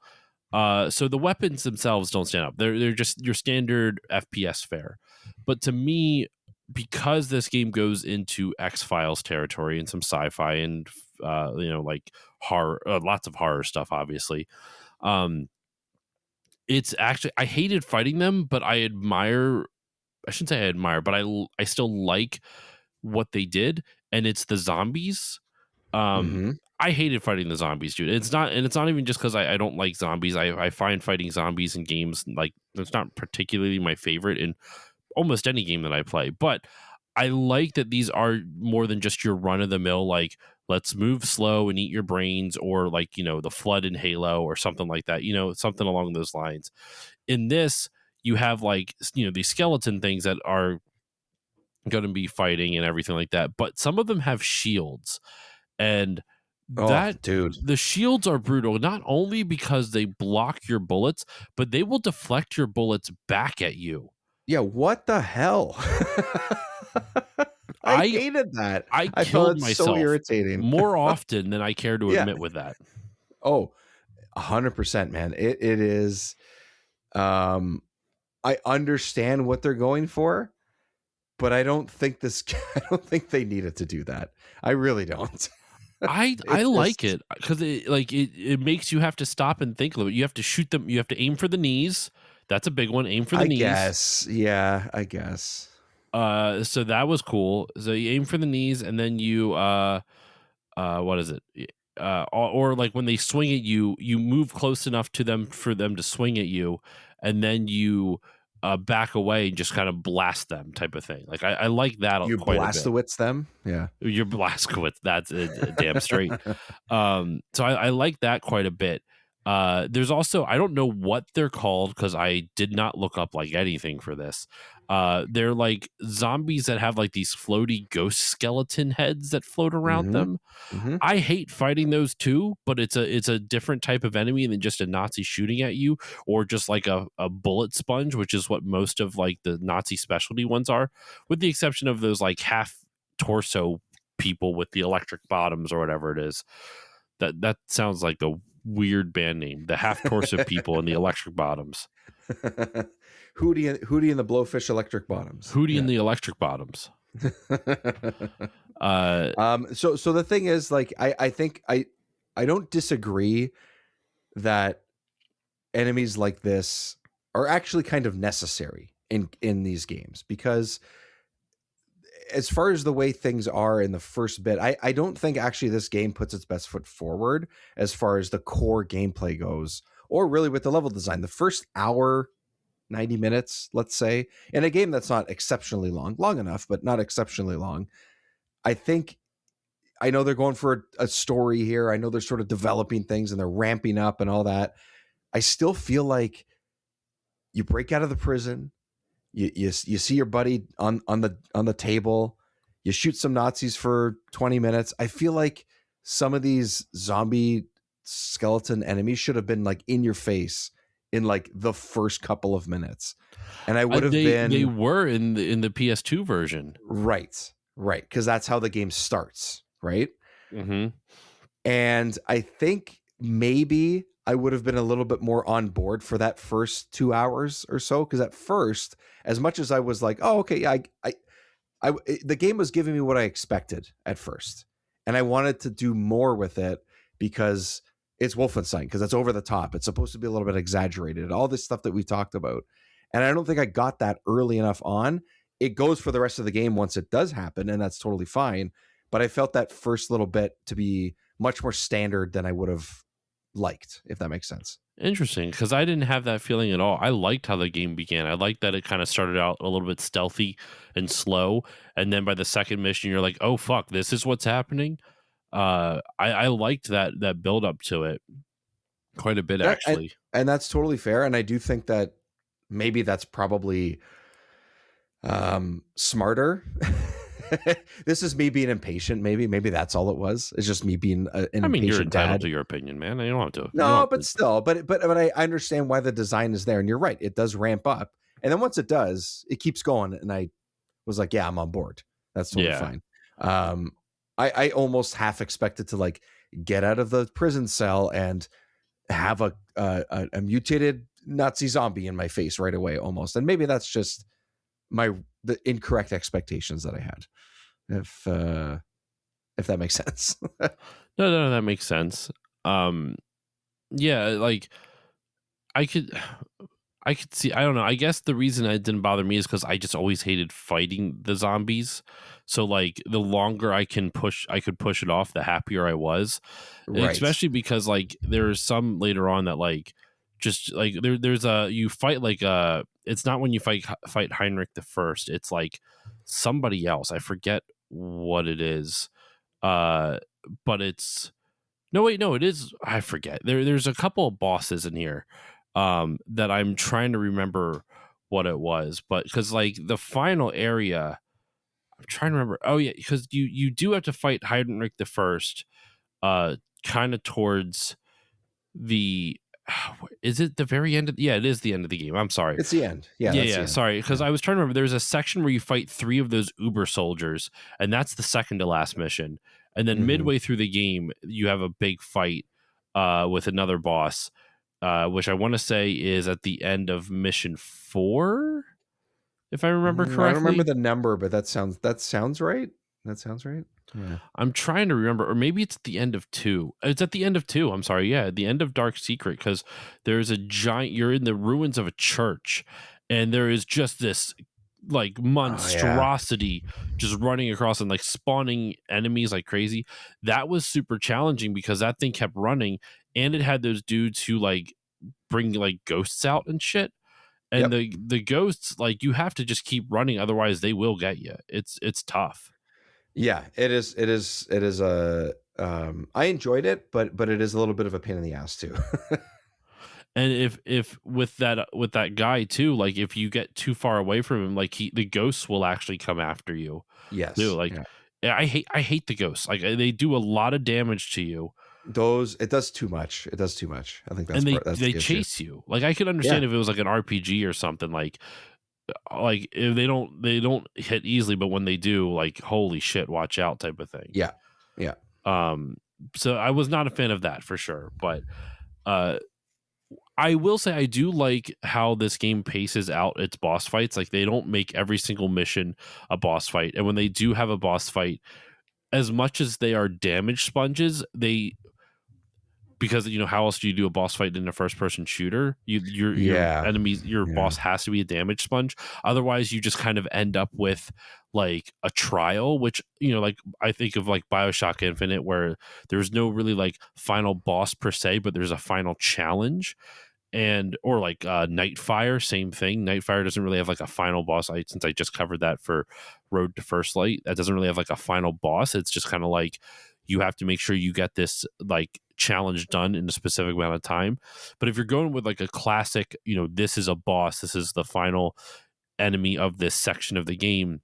So the weapons themselves don't stand up. They're just your standard FPS fare. But to me, because this game goes into X-Files territory and some sci-fi and like horror, lots of horror stuff, obviously. It's actually, I hated fighting them, but I shouldn't say I admire, but I still like what they did, and it's the zombies. I hated fighting the zombies, dude. It's not even just because I don't like zombies. I find fighting zombies in games, like, it's not particularly my favorite in almost any game that I play, but I like that these are more than just your run of the mill, like, let's move slow and eat your brains, or like, the Flood in Halo or something like that, something along those lines. In this, you have like, these skeleton things that are going to be fighting and everything like that. But some of them have shields, and dude, the shields are brutal, not only because they block your bullets, but they will deflect your bullets back at you. Yeah, what the hell? I hated that. I felt killed myself so irritating more often than I care to admit with that. Oh, 100%, man. It is. I understand what they're going for, but I don't think they needed to do that. I really don't. I like it because it makes you have to stop and think a little bit. You have to shoot them. You have to aim for the knees. That's a big one. Aim for the knees. I guess. So that was cool. So you aim for the knees, and then you what is it? Or like when they swing at you, you move close enough to them for them to swing at you, and then you back away and just kind of blast them, type of thing. Like I like that. You quite a bit. Blastowitz them, yeah. You Blazkowicz. That's damn straight. So I like that quite a bit. There's also, I don't know what they're called because I did not look up like anything for this. They're like zombies that have like these floaty ghost skeleton heads that float around them. I hate fighting those too, but it's a different type of enemy than just a Nazi shooting at you, or just like a bullet sponge, which is what most of like the Nazi specialty ones are, with the exception of those like half torso people with the electric bottoms or whatever it is. That sounds like a weird band name, the half torso people and the electric bottoms. Hootie and the Blowfish Electric Bottoms. Hootie and the Electric Bottoms. So the thing is, like, I think I don't disagree that enemies like this are actually kind of necessary in these games, because as far as the way things are in the first bit, I don't think actually this game puts its best foot forward as far as the core gameplay goes, or really with the level design. The first hour, 90 minutes, let's say, in a game that's not exceptionally long enough, but not exceptionally long. I know they're going for a story here. I know they're sort of developing things and they're ramping up and all that. I still feel like you break out of the prison, you see your buddy on the table, you shoot some Nazis for 20 minutes. I feel like some of these zombie skeleton enemies should have been like in your face in like the first couple of minutes, and I would have They been were in the PS2 version. right, because that's how the game starts, right? Mm-hmm. And I think maybe I would have been a little bit more on board for that first 2 hours or so. Because at first, as much as I was like, oh, okay, yeah, the game was giving me what I expected at first. And I wanted to do more with it because it's Wolfenstein, because it's over the top. It's supposed to be a little bit exaggerated, all this stuff that we talked about. And I don't think I got that early enough on. It goes for the rest of the game once it does happen, and that's totally fine. But I felt that first little bit to be much more standard than I would have liked, if that makes sense. Interesting, because I didn't have that feeling at all. I liked how the game began. I liked that it kind of started out a little bit stealthy and slow, and then by the second mission, you're like, "Oh fuck, this is what's happening." I liked that build up to it quite a bit, Yeah, actually. and that's totally fair. And I do think that maybe that's probably smarter. This is me being impatient. Maybe that's all it was. It's just me being an impatient You're entitled dad. to your opinion, man. You don't have to. No, but still, but I understand why the design is there, and you're right. It does ramp up, and then once it does, it keeps going. And I was like, yeah, I'm on board. That's totally fine. I almost half expected to like get out of the prison cell and have a mutated Nazi zombie in my face right away, almost. And maybe that's just the incorrect expectations that I had. If that makes sense. No, that makes sense. Yeah, like I could see. I don't know. I guess the reason it didn't bother me is because I just always hated fighting the zombies. So like the longer I could push it off, the happier I was. Right. Especially because like there's some later on that like just like there's a you fight like it's not when you fight Heinrich the First. It's like somebody else. I forget what it is. But it's no, it is. I forget. There's a couple of bosses in here that I'm trying to remember what it was, but because like the final area, I'm trying to remember. Oh yeah, because you do have to fight Heinrich the First, kind of towards the. Is it the very end of? Yeah, it is the end of the game. I'm sorry. It's the end. Yeah, Yeah. the end. Sorry, because I was trying to remember. There's a section where you fight 3 of those Uber soldiers, and that's the second to last mission. And then midway through the game, you have a big fight with another boss, which I want to say is at the end of mission 4, if I remember correctly. I don't remember the number, but that sounds right. That sounds right. Yeah. I'm trying to remember, or maybe it's at the end of 2. It's at the end of 2. I'm sorry. Yeah, at the end of Dark Secret, because there's a giant. You're in the ruins of a church, and there is just this like monstrosity just running across and like spawning enemies like crazy. That was super challenging because that thing kept running, and it had those dudes who like bring like ghosts out and shit. And the ghosts, like, you have to just keep running, otherwise they will get you. It's tough. Yeah, it is a I enjoyed it, but it is a little bit of a pain in the ass too. And if with that guy too, like if you get too far away from him, like the ghosts will actually come after you. Yes. Too. Like I hate the ghosts. Like they do a lot of damage to you. It does too much. I think that's and they chase you. Like I could understand if it was like an RPG or something, like if they don't hit easily, but when they do, like holy shit, watch out type of thing. Yeah. So I was not a fan of that for sure, but I will say I do like how this game paces out its boss fights. Like they don't make every single mission a boss fight, and when they do have a boss fight, as much as they are damage sponges, because how else do you do a boss fight in a first person shooter? Your Yeah. enemies, your Yeah. boss has to be a damage sponge. Otherwise, you just kind of end up with like a trial, which like I think of like BioShock Infinite, where there's no really like final boss per se, but there's a final challenge. And or like Nightfire, same thing. Nightfire doesn't really have like a final boss. Since I just covered that for Road to First Light, that doesn't really have like a final boss. It's just kind of like you have to make sure you get this like challenge done in a specific amount of time. But if you're going with like a classic, this is a boss, this is the final enemy of this section of the game,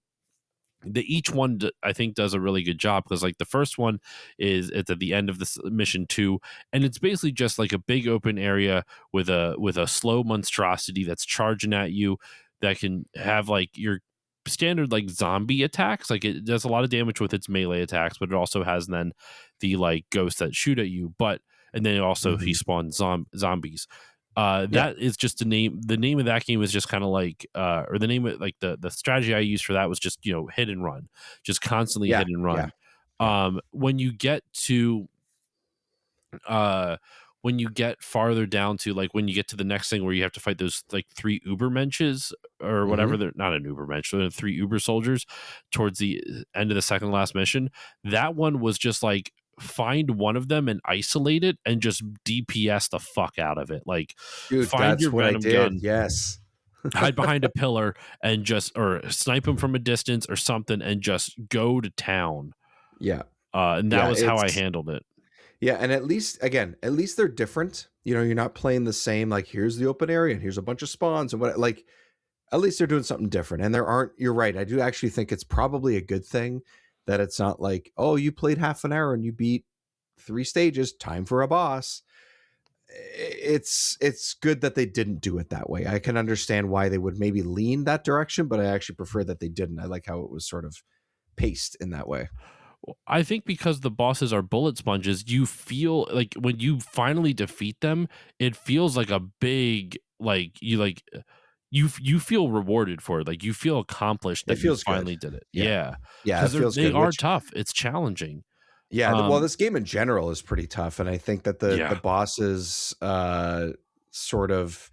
each one I think does a really good job, because like the first one it's at the end of this mission 2, and it's basically just like a big open area with a slow monstrosity that's charging at you, that can have like your standard like zombie attacks. Like it does a lot of damage with its melee attacks, but it also has then the like ghosts that shoot at you, but and then also he Mhm. spawns zombies. Yeah. That is just the name of that game is just kind of like or the name of like the strategy I used for that was just hit and run, just constantly Yeah. hit and Yeah. run. Yeah. When you get to when you get farther down to like when you get to the next thing where you have to fight those like 3 Ubermenches or whatever, Mhm. they're not an Ubermensch, they're 3 Uber soldiers towards the end of the second last mission. That one was just like find one of them and isolate it and just DPS the fuck out of it. Like Dude, find your that's what I venom did. gun, Yes. hide behind a pillar, and just or snipe him from a distance or something and just go to town. Yeah. And that Yeah, was how I it's handled it. yeah, and at least they're different. You're not playing the same, like here's the open area and here's a bunch of spawns and what, like at least they're doing something different. And there aren't, you're right. I do actually think it's probably a good thing that it's not like, oh, you played half an hour and you beat 3 stages, time for a boss. It's good that they didn't do it that way. I can understand why they would maybe lean that direction, but I actually prefer that they didn't. I like how it was sort of paced in that way. I think because the bosses are bullet sponges, you feel like when you finally defeat them, it feels like a big you feel rewarded for it. Like you feel accomplished It that you feels good. finally did it. Yeah. Yeah, Yeah, it because feels they good, are which tough. It's challenging. yeah, well, Um, this game in general is pretty tough, and I think that the yeah. bosses sort of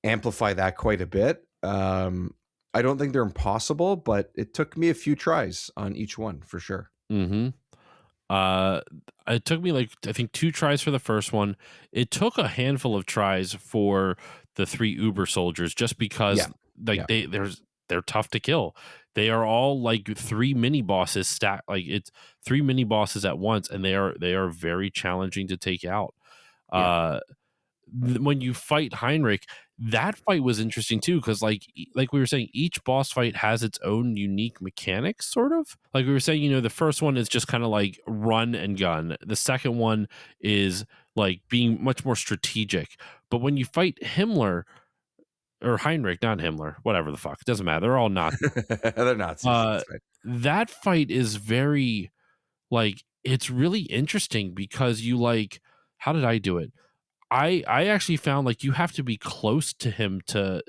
amplify that quite a bit. I don't think they're impossible, but it took me a few tries on each one for sure. Mm-hmm. Uh, it took me like I think 2 tries for the first one. It took a handful of tries for the 3 Uber soldiers, just because Yeah, like yeah, they're tough to kill. They are all like 3 mini bosses stacked, like it's 3 mini bosses at once, and they are very challenging to take out. yeah. Uh, when you fight Heinrich, that fight was interesting too, because like we were saying, each boss fight has its own unique mechanics, sort of. Like we were saying, the first one is just kind of like run and gun. The second one is like being much more strategic. But when you fight Himmler or Heinrich, not Himmler, whatever the fuck, it doesn't matter. They're all Nazis. They're Nazis. Uh, That's right. that fight is very like it's really interesting because you like how did I do it? I actually found like you have to be close to him to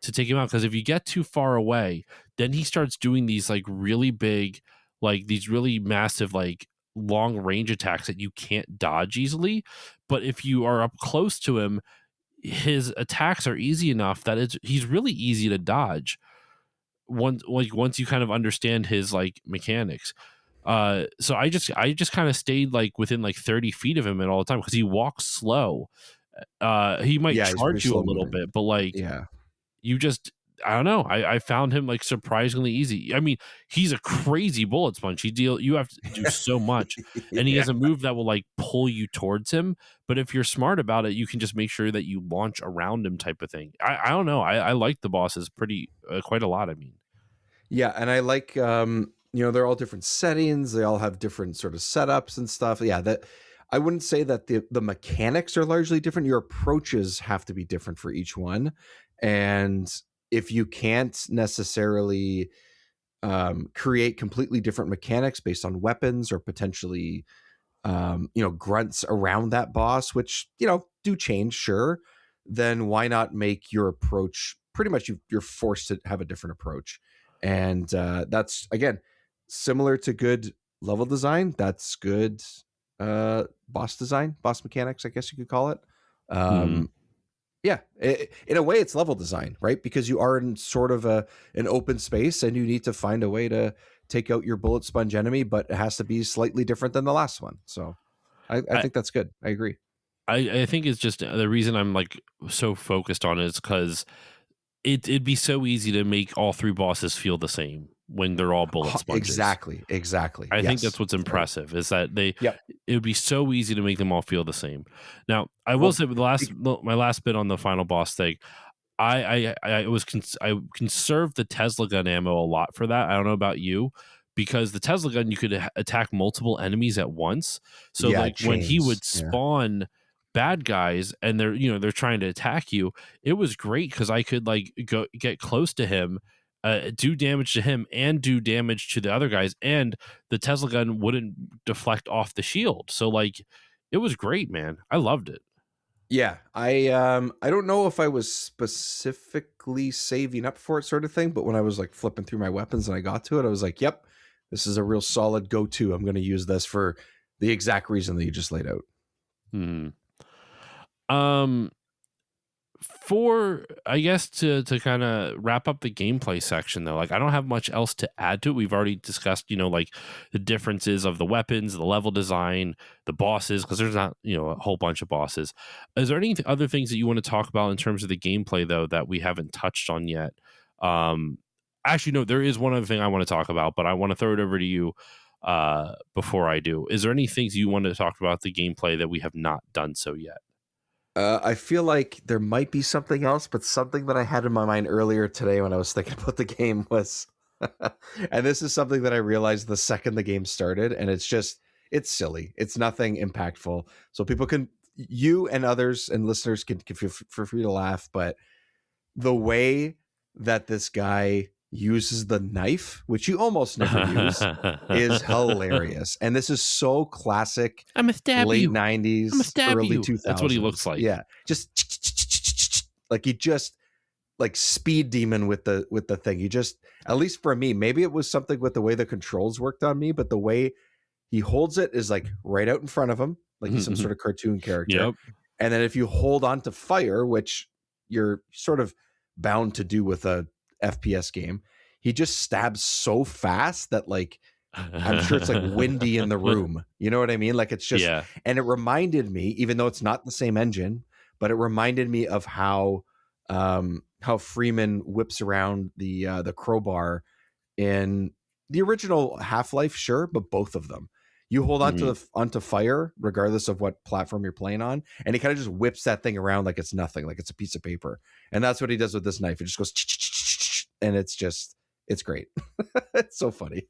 take him out, because if you get too far away, then he starts doing these like really big, like these really massive like long range attacks that you can't dodge easily. But if you are up close to him, his attacks are easy enough that he's really easy to dodge once you kind of understand his like mechanics. So I just kind of stayed like within like 30 feet of him at all the time, because he walks slow. He might Yeah, he's pretty charge you a slow little moving. bit, but like Yeah. you just I don't know. I found him like surprisingly easy. I mean, he's a crazy bullet sponge. You have to do so much, and he Yeah. has a move that will like pull you towards him. But if you're smart about it, you can just make sure that you launch around him, type of thing. I don't know. I like the bosses pretty quite a lot. I mean, Yeah, and I like they're all different settings, they all have different sort of setups and stuff. Yeah, that I wouldn't say that the mechanics are largely different. Your approaches have to be different for each one. And if you can't necessarily create completely different mechanics based on weapons or potentially grunts around that boss, which do change, sure, then why not make your approach pretty much you're forced to have a different approach. And that's again similar to good level design. That's good boss design, boss mechanics, I guess you could call it. Mhm. Yeah, in a way, it's level design, right? Because you are in sort of an open space, and you need to find a way to take out your bullet sponge enemy, but it has to be slightly different than the last one. So, I I, think that's good. I agree. I think it's just the reason I'm like so focused on it is because it'd be so easy to make all three bosses feel the same when they're all bullet sponges. Exactly, exactly. I think that's Yes, what's that's right. impressive is that Yep. it would be so easy to make them all feel the same. Now, I will Well, say with my last bit on the final boss thing, I conserved the Tesla gun ammo a lot for that. I don't know about you, because the Tesla gun you could attack multiple enemies at once. So yeah, like when he chains. would Yeah. spawn bad guys and they're trying to attack you, it was great because I could like go get close to him, do damage to him and do damage to the other guys, and the Tesla gun wouldn't deflect off the shield. So like it was great, man. I loved it. Yeah, I don't know if I was specifically saving up for it sort of thing, but when I was like flipping through my weapons and I got to it, I was like, "Yep, this is a real solid go-to. I'm going to use this for the exact reason that you just laid out." Hmm. Um, for I guess to kind of wrap up the gameplay section though, like I don't have much else to add to it. We've already discussed, like the differences of the weapons, the level design, the bosses, because there's not, a whole bunch of bosses. Is there any other things that you want to talk about in terms of the gameplay though that we haven't touched on yet? Um, Actually, no, there is one other thing I want to talk about, but I want to throw it over to you before I do. Is there any things you want to talk about the gameplay that we have not done so yet? I feel like there might be something else, but something that I had in my mind earlier today when I was thinking about the game was, and this is something that I realized the second the game started, and it's silly. It's nothing impactful. So you and others and listeners can feel free to laugh, but the way that this guy uses the knife, which you almost never use, is hilarious. And this is so classic I'm gonna stab late you. I'm gonna 90s, stab early you. That's what he looks 2000s. like. Yeah. Just like he just like speed demon with the thing. He just, at least for me, maybe it was something with the way the controls worked on me, but the way he holds it is like right out in front of him, like he's some sort of cartoon character. Yep. And then if you hold on to fire, which you're sort of bound to do with a FPS game, he just stabs so fast that like I'm sure it's like windy in the room. You know what I mean? Like it's just, Yeah. and it reminded me, even though it's not the same engine, but it reminded me of how Freeman whips around the crowbar in the original Half-Life, sure, but both of them. You hold onto Mhm. onto fire, regardless of what platform you're playing on, and he kind of just whips that thing around like it's nothing, like it's a piece of paper. And that's what he does with this knife. It just goes, and it's great. It's so funny.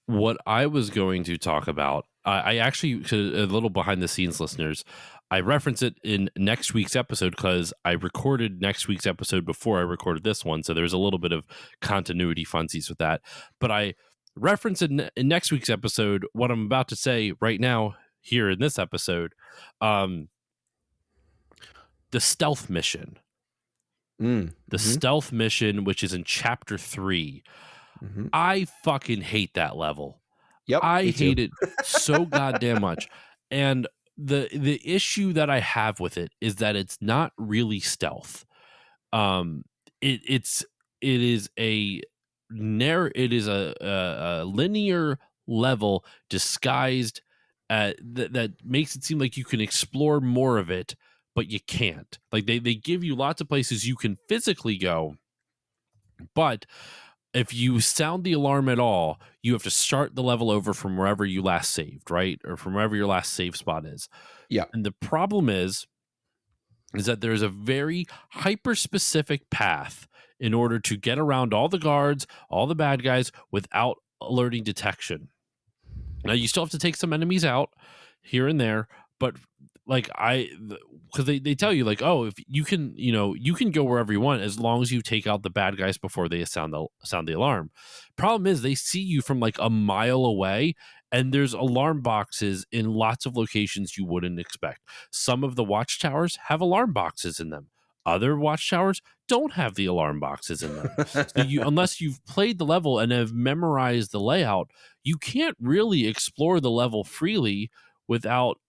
What I was going to talk about, I actually, a little behind the scenes listeners, I reference it in next week's episode because I recorded next week's episode before I recorded this one. So there's a little bit of continuity funsies with that. But I reference in next week's episode what I'm about to say right now here in this episode. Um, the stealth mission. The Mm-hmm, stealth mission, which is in chapter 3. mm-hmm. I fucking hate that level. Yep, I me too. hate it so goddamn much. And the issue that I have with it is that it's not really stealth. Um it's it is a it is a linear level disguised that makes it seem like you can explore more of it, but you can't. Like they give you lots of places you can physically go, but if you sound the alarm at all, you have to start the level over from wherever you last saved, right? Or from wherever your last save spot is. Yeah, And the problem is that there's a very hyper specific path in order to get around all the guards, all the bad guys without alerting detection. Now you still have to take some enemies out here and there, but like because they tell you like, oh, if you can, you can go wherever you want as long as you take out the bad guys before they sound the alarm. Problem is they see you from like a mile away, and there's alarm boxes in lots of locations you wouldn't expect. Some of the watchtowers have alarm boxes in them. Other watchtowers don't have the alarm boxes in them. So unless you've played the level and have memorized the layout, you can't really explore the level freely without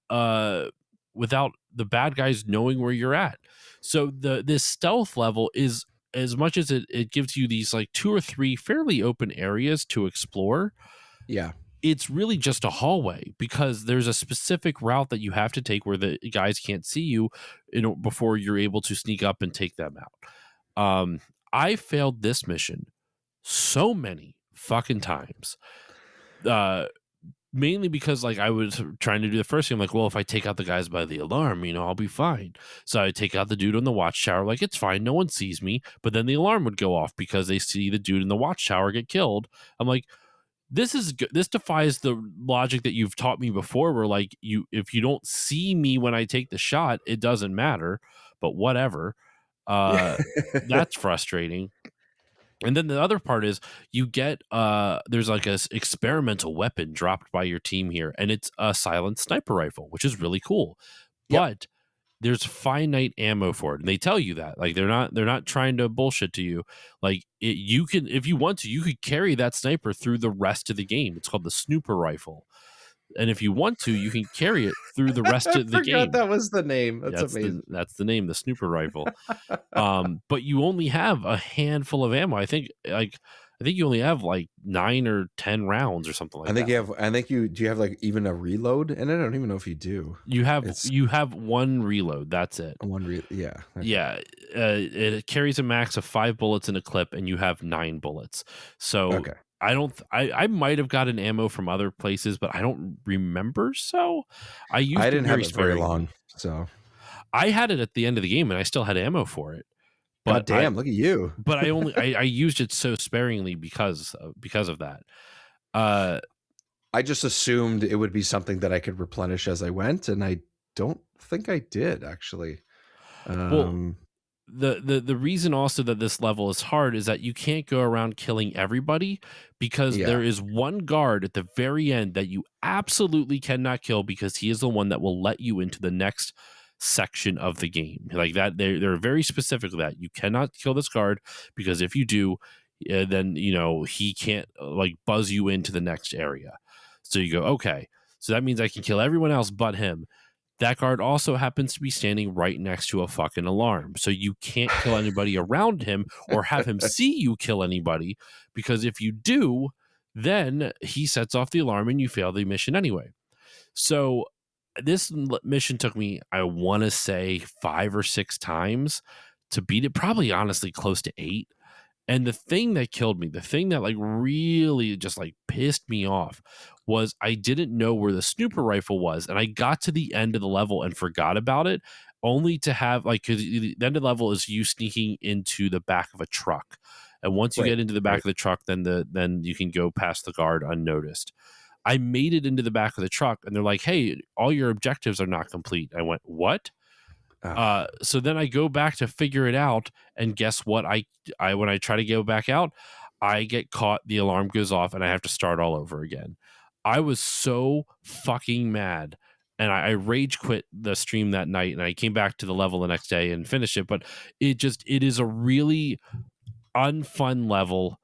without the bad guys knowing where you're at. So this stealth level is, as much as it gives you these like 2 or 3 fairly open areas to explore, Yeah. it's really just a hallway because there's a specific route that you have to take where the guys can't see you, before you're able to sneak up and take them out. I failed this mission so many fucking times. Uh, Mainly because like I was trying to do the first thing. I'm like, well, if I take out the guys by the alarm, I'll be fine. So I take out the dude on the watchtower, like it's fine, no one sees me. But then the alarm would go off because they see the dude in the watchtower get killed. I'm like, this defies the logic that you've taught me before, where like if you don't see me when I take the shot, it doesn't matter. But whatever. Yeah. That's frustrating. And then the other part is you get there's like a experimental weapon dropped by your team here, and it's a silent sniper rifle, which is really cool. Yep. But there's finite ammo for it, and they tell you that. Like they're not trying to bullshit to you. Like you can, if you want to, you could carry that sniper through the rest of the game. It's called the snooper rifle, and if you want to, you can carry it through the rest I of the forgot game. that was the name. That's amazing. That's the name, the snooper rifle. But you only have a handful of ammo. I think you only have like 9 or 10 rounds or something like I think that. you have. I think you do. You have like even a reload in it. I don't even know if you do. You have It's you have one reload. That's it. Yeah. Okay. Yeah, it carries a max of 5 bullets in a clip, and you have 9 bullets. So Okay. I don't. I might have gotten ammo from other places, but I don't remember. So I I used it didn't have very it very sparingly. long, so I had it at the end of the game, and I still had ammo for it. god But I damn, look at you. but I only I used it so sparingly because of that. Uh, I just assumed it would be something that I could replenish as I went, and I don't think I did actually. well, Um, the reason also that this level is hard is that you can't go around killing everybody, because yeah, there is one guard at the very end that you absolutely cannot kill, because he is the one that will let you into the next section of the game. Like that, they're very specific with that. You cannot kill this guard, because if you do, then he can't like buzz you into the next area. So you go, okay, so that means I can kill everyone else but him. That guard also happens to be standing right next to a fucking alarm. So you can't kill anybody around him or have him see you kill anybody, because if you do, then he sets off the alarm and you fail the mission anyway. So this mission took me, I want to say, 5 or 6 times to beat it, probably honestly close to 8. And the thing that killed me, the thing that like really just like pissed me off, was I didn't know where the snooper rifle was, and I got to the end of the level and forgot about it, only to have like, because the end of the level is you sneaking into the back of a truck, and once you right, get into the back right. of the truck, then you can go past the guard unnoticed. I made it into the back of the truck, and they're like, "Hey, all your objectives are not complete." I went, "What?" Ah, So then I go back to figure it out, and guess what? I when I try to go back out, I get caught. The alarm goes off, and I have to start all over again. I was so fucking mad, and I rage quit the stream that night, and I came back to the level the next day and finished it. But it is a really unfun level.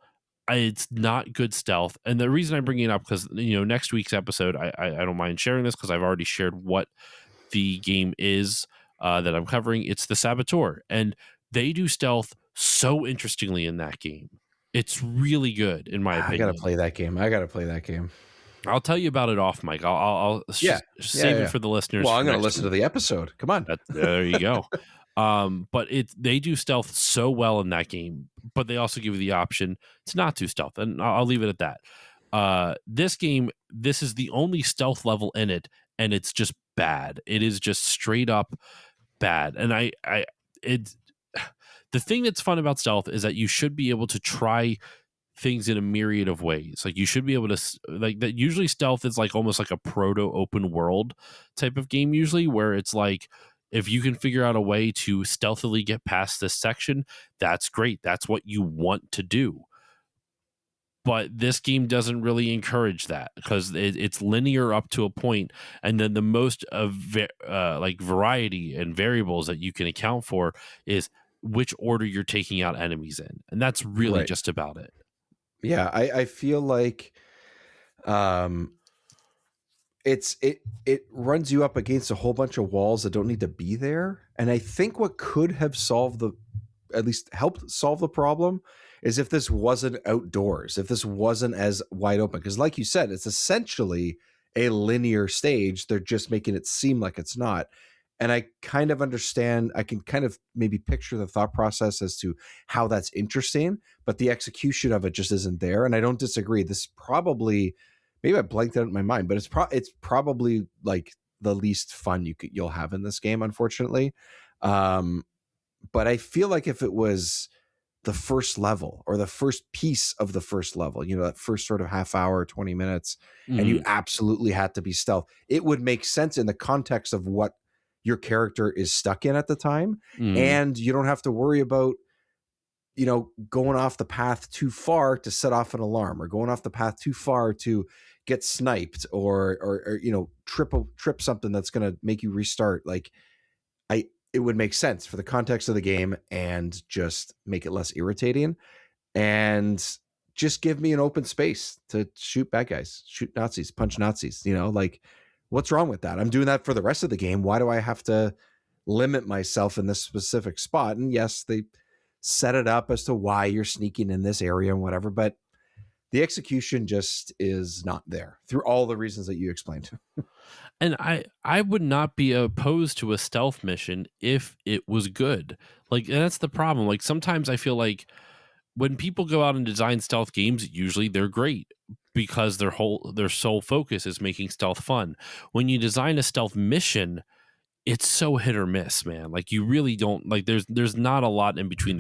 It's not good stealth, and the reason I'm bringing it up, because next week's episode, I don't mind sharing this because I've already shared what the game is that I'm covering. It's the Saboteur, and they do stealth so interestingly in that game. It's really good, in my I gotta opinion. play that game. I gotta play that game. I'll tell you about it off mic. I'll Yeah, yeah, save it yeah. for the listeners Well, for I'm gonna next listen to week. the episode. Come on. There you go. But they do stealth so well in that game, but they also give you the option to not do stealth, and I'll leave it at that. This game, this is the only stealth level in it, and it's just bad. It is just straight up bad. And it's the thing that's fun about stealth is that you should be able to try things in a myriad of ways. Like you should be able to like that. Usually stealth is like almost like a proto open world type of game, usually, where it's like, if you can figure out a way to stealthily get past this section, that's great. That's what you want to do. But this game doesn't really encourage that, because it's linear up to a point, and then the most of like variety and variables that you can account for is which order you're taking out enemies in, and that's really Right. just about it. Yeah, I feel like, um, it runs you up against a whole bunch of walls that don't need to be there. And I think what could have solved the at least helped solve the problem is if this wasn't outdoors, if this wasn't as wide open. Because like you said, it's essentially a linear stage. They're just making it seem like it's not. And I kind of understand, I can kind of maybe picture the thought process as to how that's interesting, but the execution of it just isn't there. And I don't disagree. This probably, maybe I blanked out in my mind, but it's probably like the least fun you'll have in this game, unfortunately. But I feel like if it was the first level or the first piece of the first level, that first sort of half hour, 20 minutes, and you absolutely had to be stealth, it would make sense in the context of what your character is stuck in at the time. And you don't have to worry about, going off the path too far to set off an alarm, or going off the path too far to get sniped, or trip something that's going to make you restart. Like, it would make sense for the context of the game and just make it less irritating, and just give me an open space to shoot bad guys, shoot Nazis, punch Nazis. Like, what's wrong with that? I'm doing that for the rest of the game. Why do I have to limit myself in this specific spot? And yes, they set it up as to why you're sneaking in this area and whatever, but the execution just is not there through all the reasons that you explained. And I would not be opposed to a stealth mission if it was good. Like, and that's the problem. Like, sometimes I feel like when people go out and design stealth games, usually they're great because their sole focus is making stealth fun. When you design a stealth mission, it's so hit or miss, man. Like, you really don't, like, there's not a lot in between.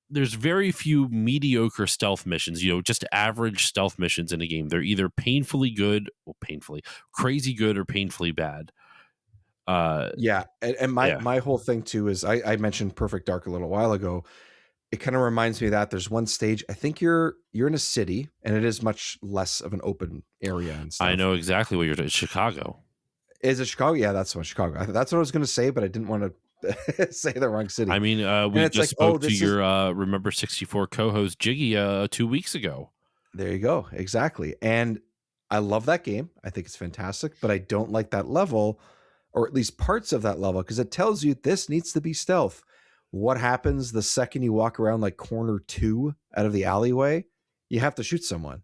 There's very few mediocre stealth missions, just average stealth missions in a game. They're either crazy good or painfully bad. Yeah. And my whole thing too is I mentioned Perfect Dark a little while ago. It kind of reminds me of that. There's one stage, I think you're in a city, and it is much less of an open area and stuff. I know exactly what you're doing. Chicago. Is it Chicago? Yeah, that's what Chicago. That's what I was going to say, but I didn't want to say the wrong city. I mean, we just spoke to your Remember 64 co-host Jiggy 2 weeks ago. There you go. Exactly. And I love that game. I think it's fantastic, but I don't like that level, or at least parts of that level, because it tells you this needs to be stealth. What happens the second you walk around like corner 2 out of the alleyway? You have to shoot someone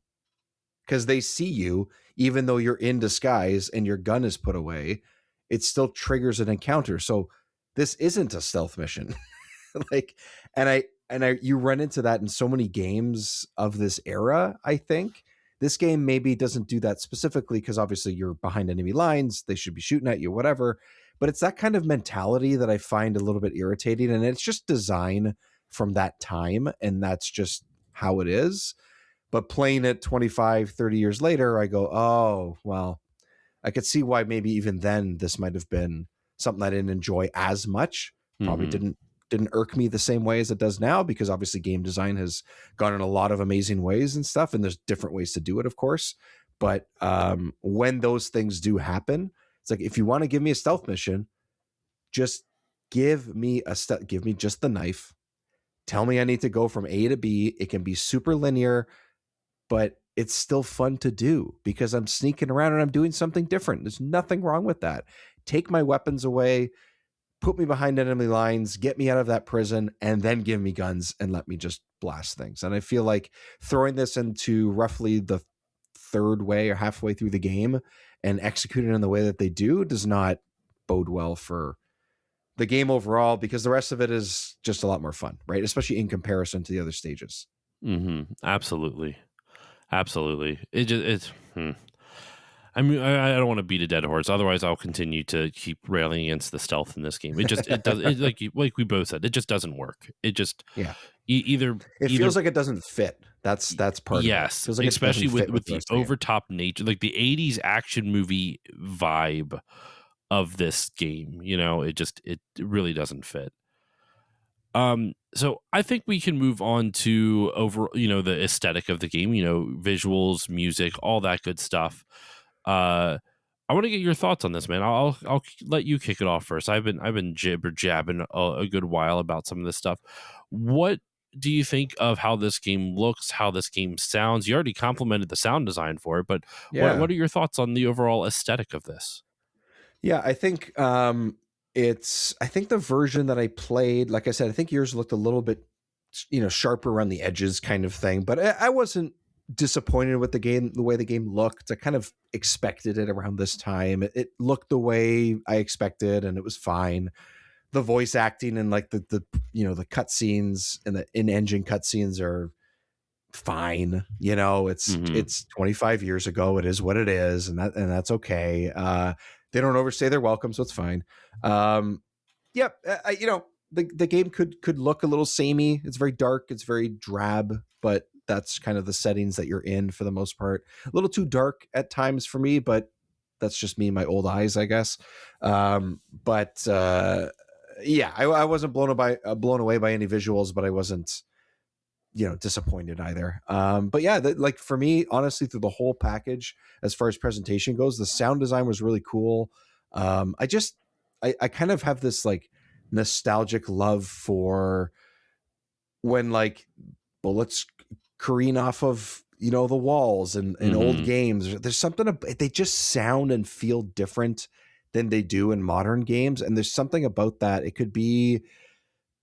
because they see you, even though you're in disguise and your gun is put away. It still triggers an encounter. So this isn't a stealth mission. You run into that in so many games of this era. I think this game maybe doesn't do that specifically because obviously you're behind enemy lines. They should be shooting at you, whatever. But it's that kind of mentality that I find a little bit irritating. And it's just design from that time. And that's just how it is. But playing it 25, 30 years later, I go, oh, well, I could see why maybe even then this might have been something I didn't enjoy as much. Probably didn't irk me the same way as it does now, because obviously game design has gone in a lot of amazing ways and stuff. And there's different ways to do it, of course. But when those things do happen, it's like, if you want to give me a stealth mission, just give me just the knife. Tell me I need to go from A to B. It can be super linear, but it's still fun to do because I'm sneaking around and I'm doing something different. There's nothing wrong with that. Take my weapons away, put me behind enemy lines, get me out of that prison, and then give me guns and let me just blast things. And I feel like throwing this into roughly the third way or halfway through the game and executing in the way that they do does not bode well for the game overall, because the rest of it is just a lot more fun, right? Especially in comparison to the other stages. Absolutely. I mean, I don't want to beat a dead horse. Otherwise, I'll continue to keep railing against the stealth in this game. It does. Like we both said, it just doesn't work. It just either feels like it doesn't fit. That's part of it. Yes, Like especially with the overtop nature, like the '80s action movie vibe of this game. It really doesn't fit. So I think we can move on to the aesthetic of the game, visuals, music, all that good stuff. I want to get your thoughts on this, man. I'll let you kick it off first. I've been jibber jabbing a good while about some of this stuff. What do you think of how this game looks, how this game sounds? You already complimented the sound design for it, but Yeah. what are your thoughts on the overall aesthetic of this? Yeah, I think I think the version that I played, like I said, I think yours looked a little bit sharper around the edges kind of thing, but I wasn't disappointed with the game, the way the game looked. I kind of expected it around this time. It looked the way I expected and it was fine. The voice acting and like the the cutscenes and the in-engine cutscenes are fine. Hmm. It's 25 years ago. It is what it is, and that's okay. They don't overstay their welcome, so it's fine. Yep. The game could look a little samey. It's very dark. It's very drab, but that's kind of the settings that you're in for the most part. A little too dark at times for me, but that's just me and my old eyes, I guess. But yeah, I wasn't blown away by any visuals, but I wasn't disappointed either. But yeah, like for me, honestly, through the whole package, as far as presentation goes, the sound design was really cool. I kind of have this like nostalgic love for when like bullets careen off of the walls and old Hmm. games. There's something they just sound and feel different than they do in modern games, and there's something about that. It could be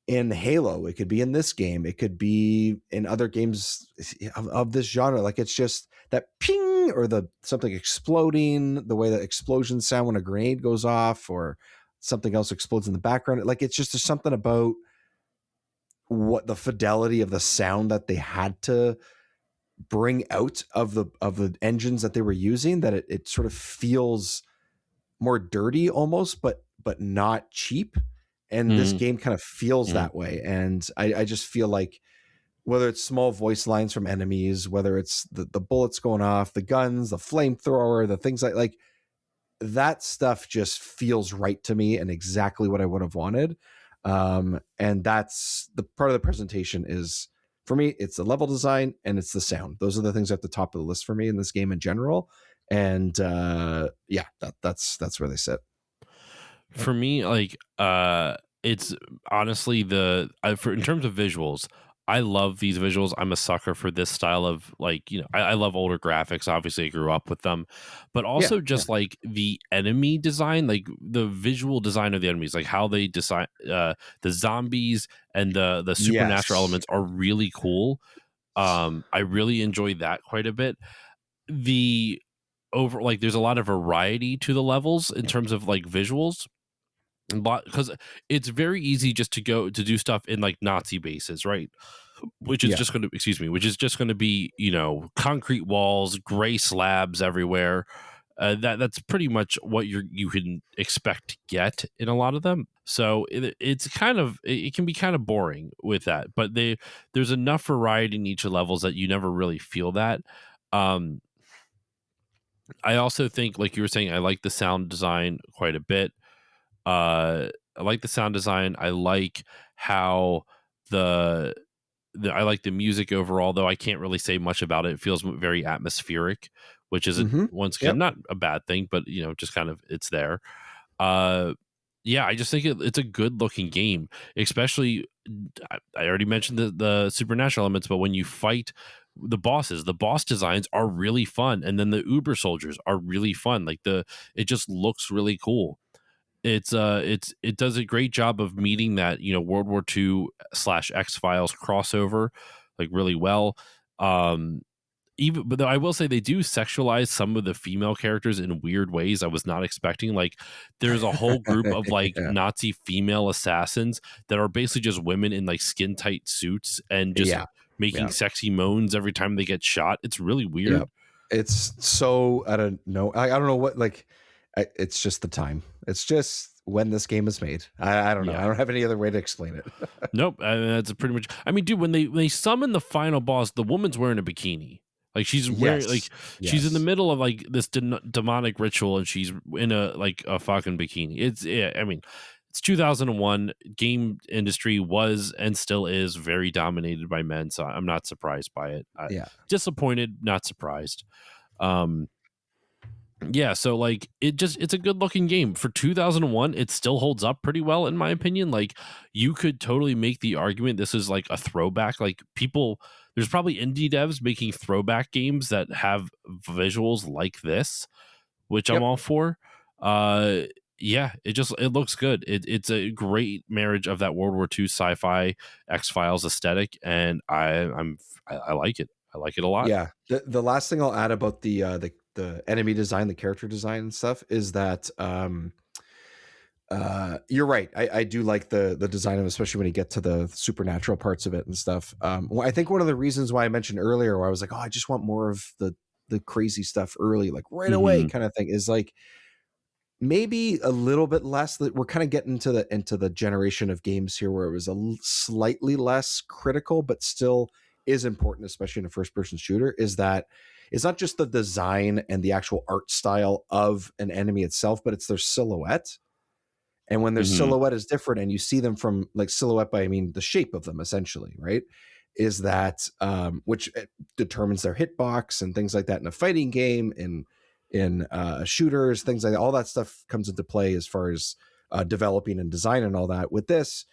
in Halo, it could be in this game, it could be in other games of this genre. Like it's just that ping or the something exploding, the way that explosions sound when a grenade goes off or something else explodes in the background. Like it's just there's something about what the fidelity of the sound that they had to bring out of the engines that they were using, that it sort of feels more dirty almost, but not cheap. And this Hmm. game kind of feels Hmm. that way. And I just feel like whether it's small voice lines from enemies, whether it's the bullets going off, the guns, the flamethrower, the things like that stuff just feels right to me and exactly what I would have wanted. And that's the part of the presentation is for me, it's the level design and it's the sound. Those are the things at the top of the list for me in this game in general. And yeah, that's where they sit. For me, like, it's honestly for in terms of visuals, I love these visuals. I'm a sucker for this style of like, I love older graphics. Obviously, I grew up with them, but Yeah, also yeah. just like the enemy design, like the visual design of the enemies, like how they design the zombies and the supernatural Yes. elements are really cool. I really enjoy that quite a bit. The over like there's a lot of variety to the levels in terms of like visuals, because it's very easy just to go to do stuff in like Nazi bases, right? Which is Yeah. just going to, excuse me, which is just going to be, concrete walls, gray slabs everywhere. That's pretty much what you can expect to get in a lot of them. So it can be kind of boring with that, but there's enough variety in each of the levels that you never really feel that. Um, I also think, like you were saying, I like the sound design quite a bit. I like the sound design. I like how the I like the music overall, though I can't really say much about it. It feels very atmospheric, which is Mm-hmm. once again Yep. not a bad thing, but just kind of it's there. Uh, yeah, I just think it's a good looking game, especially I already mentioned the supernatural elements, but when you fight the bosses, the boss designs are really fun, and then the Uber soldiers are really fun. Like it just looks really cool. It does a great job of meeting that World War II / X-Files crossover like really well. Um, even but though I will say they do sexualize some of the female characters in weird ways I was not expecting. Like there's a whole group of like Yeah. Nazi female assassins that are basically just women in like skin tight suits and just Yeah. making Yeah. sexy moans every time they get shot. It's really Yeah. weird. It's so I don't know. I don't know what like. It's just the time. It's just when this game is made. I don't know. I Yeah. don't have any other way to explain it. Nope, that's pretty much. I mean, dude, when they summon the final boss, the woman's wearing a bikini. Like she's wearing Yes. like she's in the Yes. middle of like this demonic ritual, and she's in a fucking bikini. It's yeah. I mean, it's 2001. Game industry was and still is very dominated by men, so I'm not surprised by it. Yeah. Disappointed, not surprised. Um, Yeah, so like it's a good looking game for 2001. It still holds up pretty well in my opinion. Like you could totally make the argument this is like a throwback. Like people, there's probably indie devs making throwback games that have visuals like this, which I'm Yep. all for. Uh, yeah, it looks good. It's a great marriage of that World War II sci-fi X-Files aesthetic, and I like it. I like it a lot. Yeah. The last thing I'll add about the enemy design, the character design and stuff is that you're right. I do like the design of, especially when you get to the supernatural parts of it and stuff. I think one of the reasons why I mentioned earlier, where I was like, oh, I just want more of the crazy stuff early, like right away, Hmm. kind of thing, is like maybe a little bit less. That we're kind of getting into the generation of games here where it was slightly less critical, but still is important, especially in a first person shooter. Is that it's not just the design and the actual art style of an enemy itself, but it's their silhouette. And when their Hmm. silhouette is different and you see them from, like, silhouette by, I mean, the shape of them essentially, right? Is that, which determines their hitbox and things like that in a fighting game, in shooters, things like that. All that stuff comes into play as far as developing and design and all that. With this,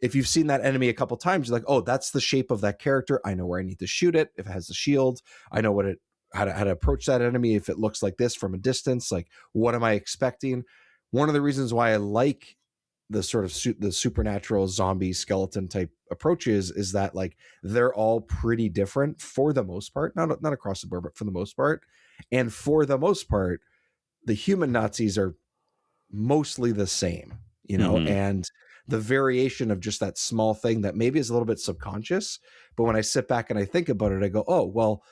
if you've seen that enemy a couple times, you're like, oh, that's the shape of that character. I know where I need to shoot it. If it has a shield, I know how to approach that enemy. If it looks like this from a distance, like, what am I expecting? One of the reasons why I like the sort of the supernatural zombie skeleton type approaches is that, like, they're all pretty different for the most part, not across the board, but for the most part. And for the most part, the human Nazis are mostly the same, Hmm. and the variation of just that small thing that maybe is a little bit subconscious, but when I sit back and I think about it, I go, oh, well,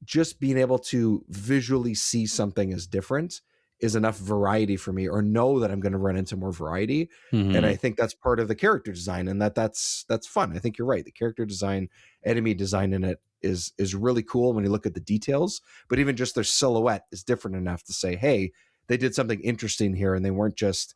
just being able to visually see something as different is enough variety for me, or know that I'm going to run into more variety. And I Hmm. think that's part of the character design, and that's fun. I think you're right. The character design, enemy design in it is really cool when you look at the details, but even just their silhouette is different enough to say, hey, they did something interesting here, and they weren't just,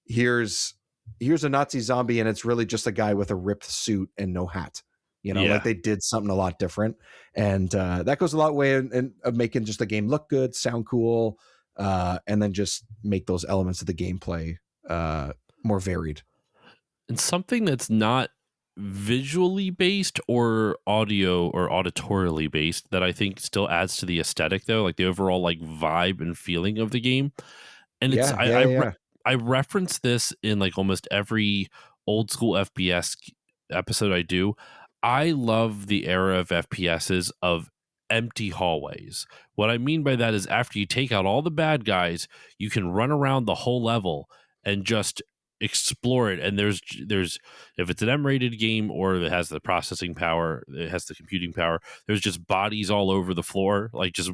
here's here's a Nazi zombie and it's really just a guy with a ripped suit and no hat. Like, Yeah. they did something a lot different, and that goes a lot way in of making just the game look good, sound cool, and then just make those elements of the gameplay more varied. And something that's not visually based or audio or auditorially based that I think still adds to the aesthetic though, like the overall like vibe and feeling of the game. And it's Yeah, yeah, yeah, yeah. I reference this in like almost every old school FPS episode I do. I love the era of FPSs of empty hallways. What I mean by that is after you take out all the bad guys, you can run around the whole level and just explore it. And there's if it's an M-rated game or it has the processing power, it has the computing power, there's just bodies all over the floor, like just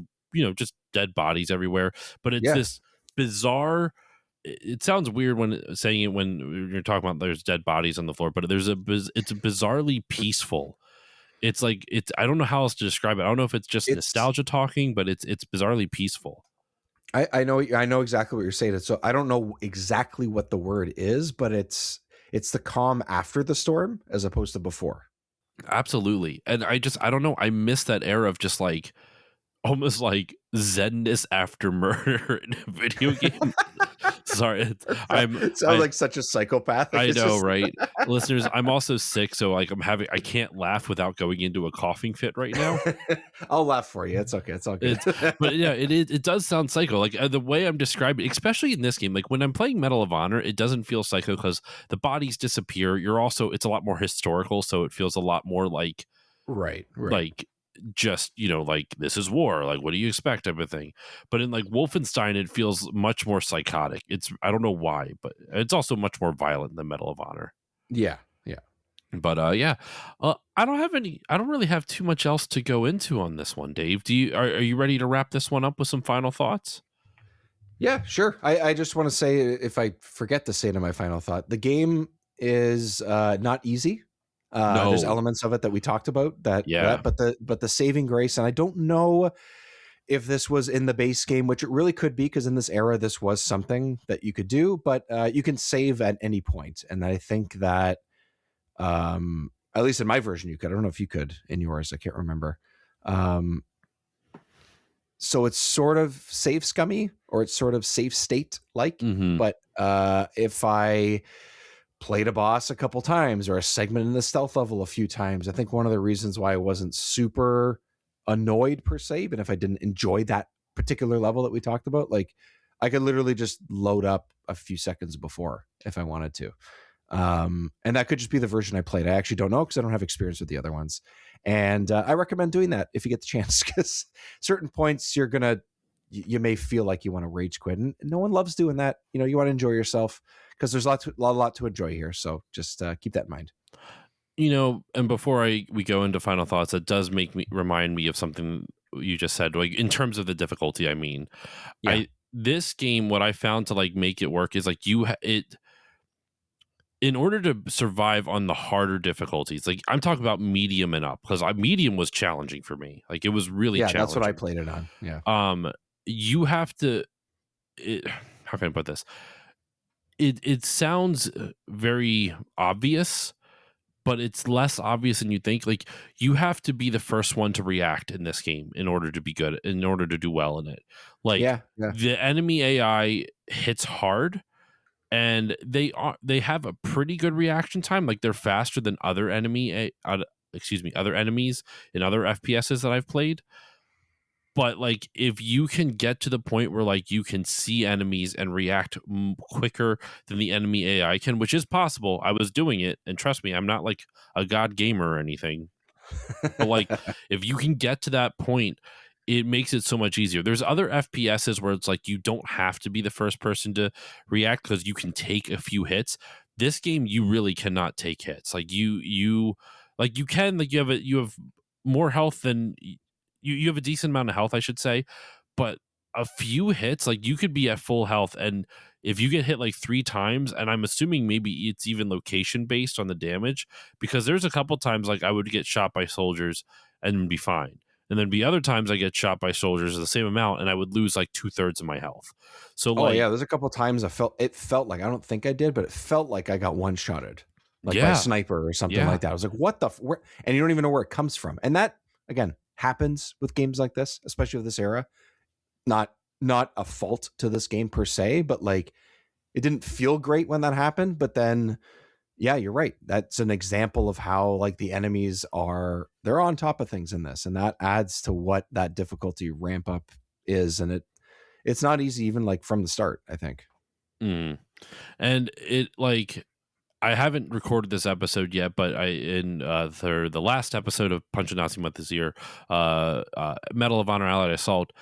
just dead bodies everywhere. But it's Yeah. this bizarre, it sounds weird when saying it when you're talking about there's dead bodies on the floor, but it's bizarrely peaceful. It's like it's I don't know how else to describe it. I don't know if it's just It's nostalgia talking, but it's bizarrely peaceful. I know exactly what you're saying. So I don't know exactly what the word is, but it's the calm after the storm as opposed to before. Absolutely. And I don't know, I miss that era of just like almost like zenness after murder in a video game. Sorry, I'm It sounds I like such a psychopath. Like, I it's know, just right? Listeners, I'm also sick, so like I can't laugh without going into a coughing fit right now. I'll laugh for you. It's okay. It's all good. It's but yeah, it does sound psycho. Like the way I'm describing, especially in this game, like when I'm playing Medal of Honor, it doesn't feel psycho because the bodies disappear. You're also it's a lot more historical, so it feels a lot more Right, right. like just like this is war, like what do you expect type of thing. But in like Wolfenstein it feels much more psychotic. It's I don't know why, but it's also much more violent than Medal of Honor. Yeah, yeah. But yeah, I don't really have too much else to go into on this one. Dave, are you ready to wrap this one up with some final thoughts? Yeah, sure. I just want to say, if I forget to say to my final thought, the game is not easy. There's No. elements of it that we talked about Yeah. but the saving grace, and I don't know if this was in the base game, which it really could be, because in this era this was something that you could do, but you can save at any point, and I think that, at least in my version you could. I don't know if you could in yours. I can't remember. Um, So it's sort of safe scummy, or it's sort of safe state like. Mm-hmm. But if I played a boss a couple times or a segment in the stealth level a few times, I think one of the reasons why I wasn't super annoyed per se, even if I didn't enjoy that particular level that we talked about, like I could literally just load up a few seconds before if I wanted to. And that could just be the version I played. I actually don't know because I don't have experience with the other ones. And I recommend doing that if you get the chance, because certain points you may feel like you want to rage quit, and no one loves doing that. You want to enjoy yourself because there's a lot to enjoy here. So just keep that in mind. And before we go into final thoughts, it does remind me of something you just said, like in terms of the difficulty. I mean, Yeah. this game, what I found to like make it work is like in order to survive on the harder difficulties, like I'm talking about medium and up, because medium was challenging for me. Like it was really Yeah, that's what I challenging. played it on. Yeah. You have to. How can I put this? It sounds very obvious, but it's less obvious than you think. Like you have to be the first one to react in this game in order to be good, in order to do well in it. Like Yeah. Yeah. the enemy AI hits hard, and they have a pretty good reaction time. Like they're faster than other other enemies in other FPSs that I've played. But like if you can get to the point where like you can see enemies and react quicker than the enemy AI can, which is possible. I was doing it, and trust me, I'm not like a god gamer or anything. But like if you can get to that point, it makes it so much easier. There's other FPSs where it's like you don't have to be the first person to react because you can take a few hits. This game you really cannot take hits. Like you can, like you have more health than you have a decent amount of health, I should say, but a few hits, like you could be at full health, and if you get hit like 3 times, and I'm assuming maybe it's even location based on the damage, because there's a couple times like I would get shot by soldiers and be fine, and then be other times I get shot by soldiers the same amount and I would lose like 2/3 of my health. So Oh like, yeah, there's a couple times it felt like, I don't think I did, but it felt like I got one shotted, like by a yeah, sniper or something yeah, like that. I was like, what the where? And you don't even know where it comes from. And that again happens with games like this, especially with this era. Not not a fault to this game per se, but like it didn't feel great when that happened. But then yeah, you're right. That's an example of how like the enemies they're on top of things in this, and that adds to what that difficulty ramp up is. And it's not easy even like from the start, I think. mm. And it like I haven't recorded this episode yet, but I in the last episode of Punch and Nazi Month this year, Medal of Honor Allied Assault,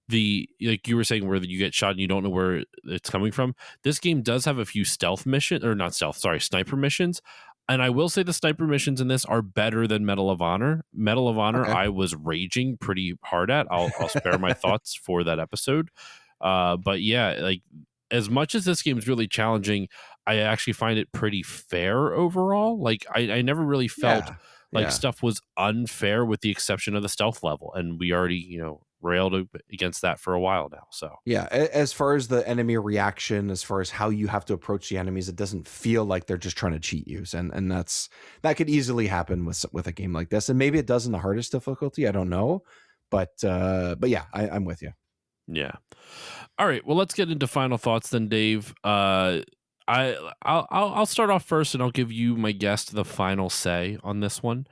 the like you were saying where you get shot and you don't know where it's coming from. This game does have a few stealth mission or not stealth, sorry, sniper missions. And I will say the sniper missions in this are better than Medal of Honor. Medal of Honor, Okay. I was raging pretty hard at. I'll spare my thoughts for that episode. But yeah, like as much as this game is really challenging, I actually find it pretty fair overall. Like I never really felt Yeah. like Yeah. stuff was unfair with the exception of the stealth level. And we already, railed against that for a while now. So Yeah. As far as the enemy reaction, as far as how you have to approach the enemies, it doesn't feel like they're just trying to cheat you. And that could easily happen with a game like this. And maybe it does in the hardest difficulty. I don't know. But yeah, I'm with you. yeah. All right. Well, let's get into final thoughts then, Dave. I'll start off first, and I'll give you, my guest, the final say on this one.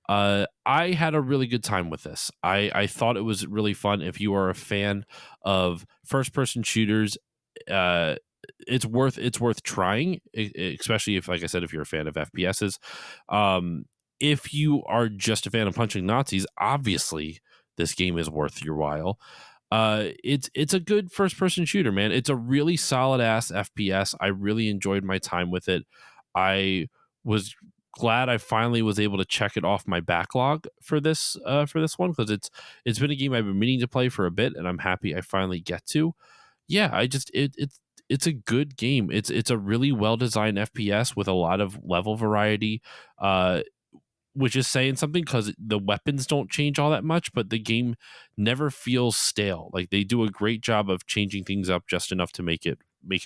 I had a really good time with this. I thought it was really fun. If you are a fan of first person shooters, uh, it's worth trying, especially if, like I said, if you're a fan of FPSs. If you are just a fan of punching Nazis, obviously this game is worth your while. It's a good first person shooter, man. It's a really solid ass FPS. I really enjoyed my time with it. I was glad I finally was able to check it off my backlog for this one, because it's been a game I've been meaning to play for a bit, and I'm happy I finally get to. Yeah, I just it's a good game. It's a really well designed FPS with a lot of level variety. Which is saying something, because the weapons don't change all that much, but the game never feels stale. Like they do a great job of changing things up just enough to make it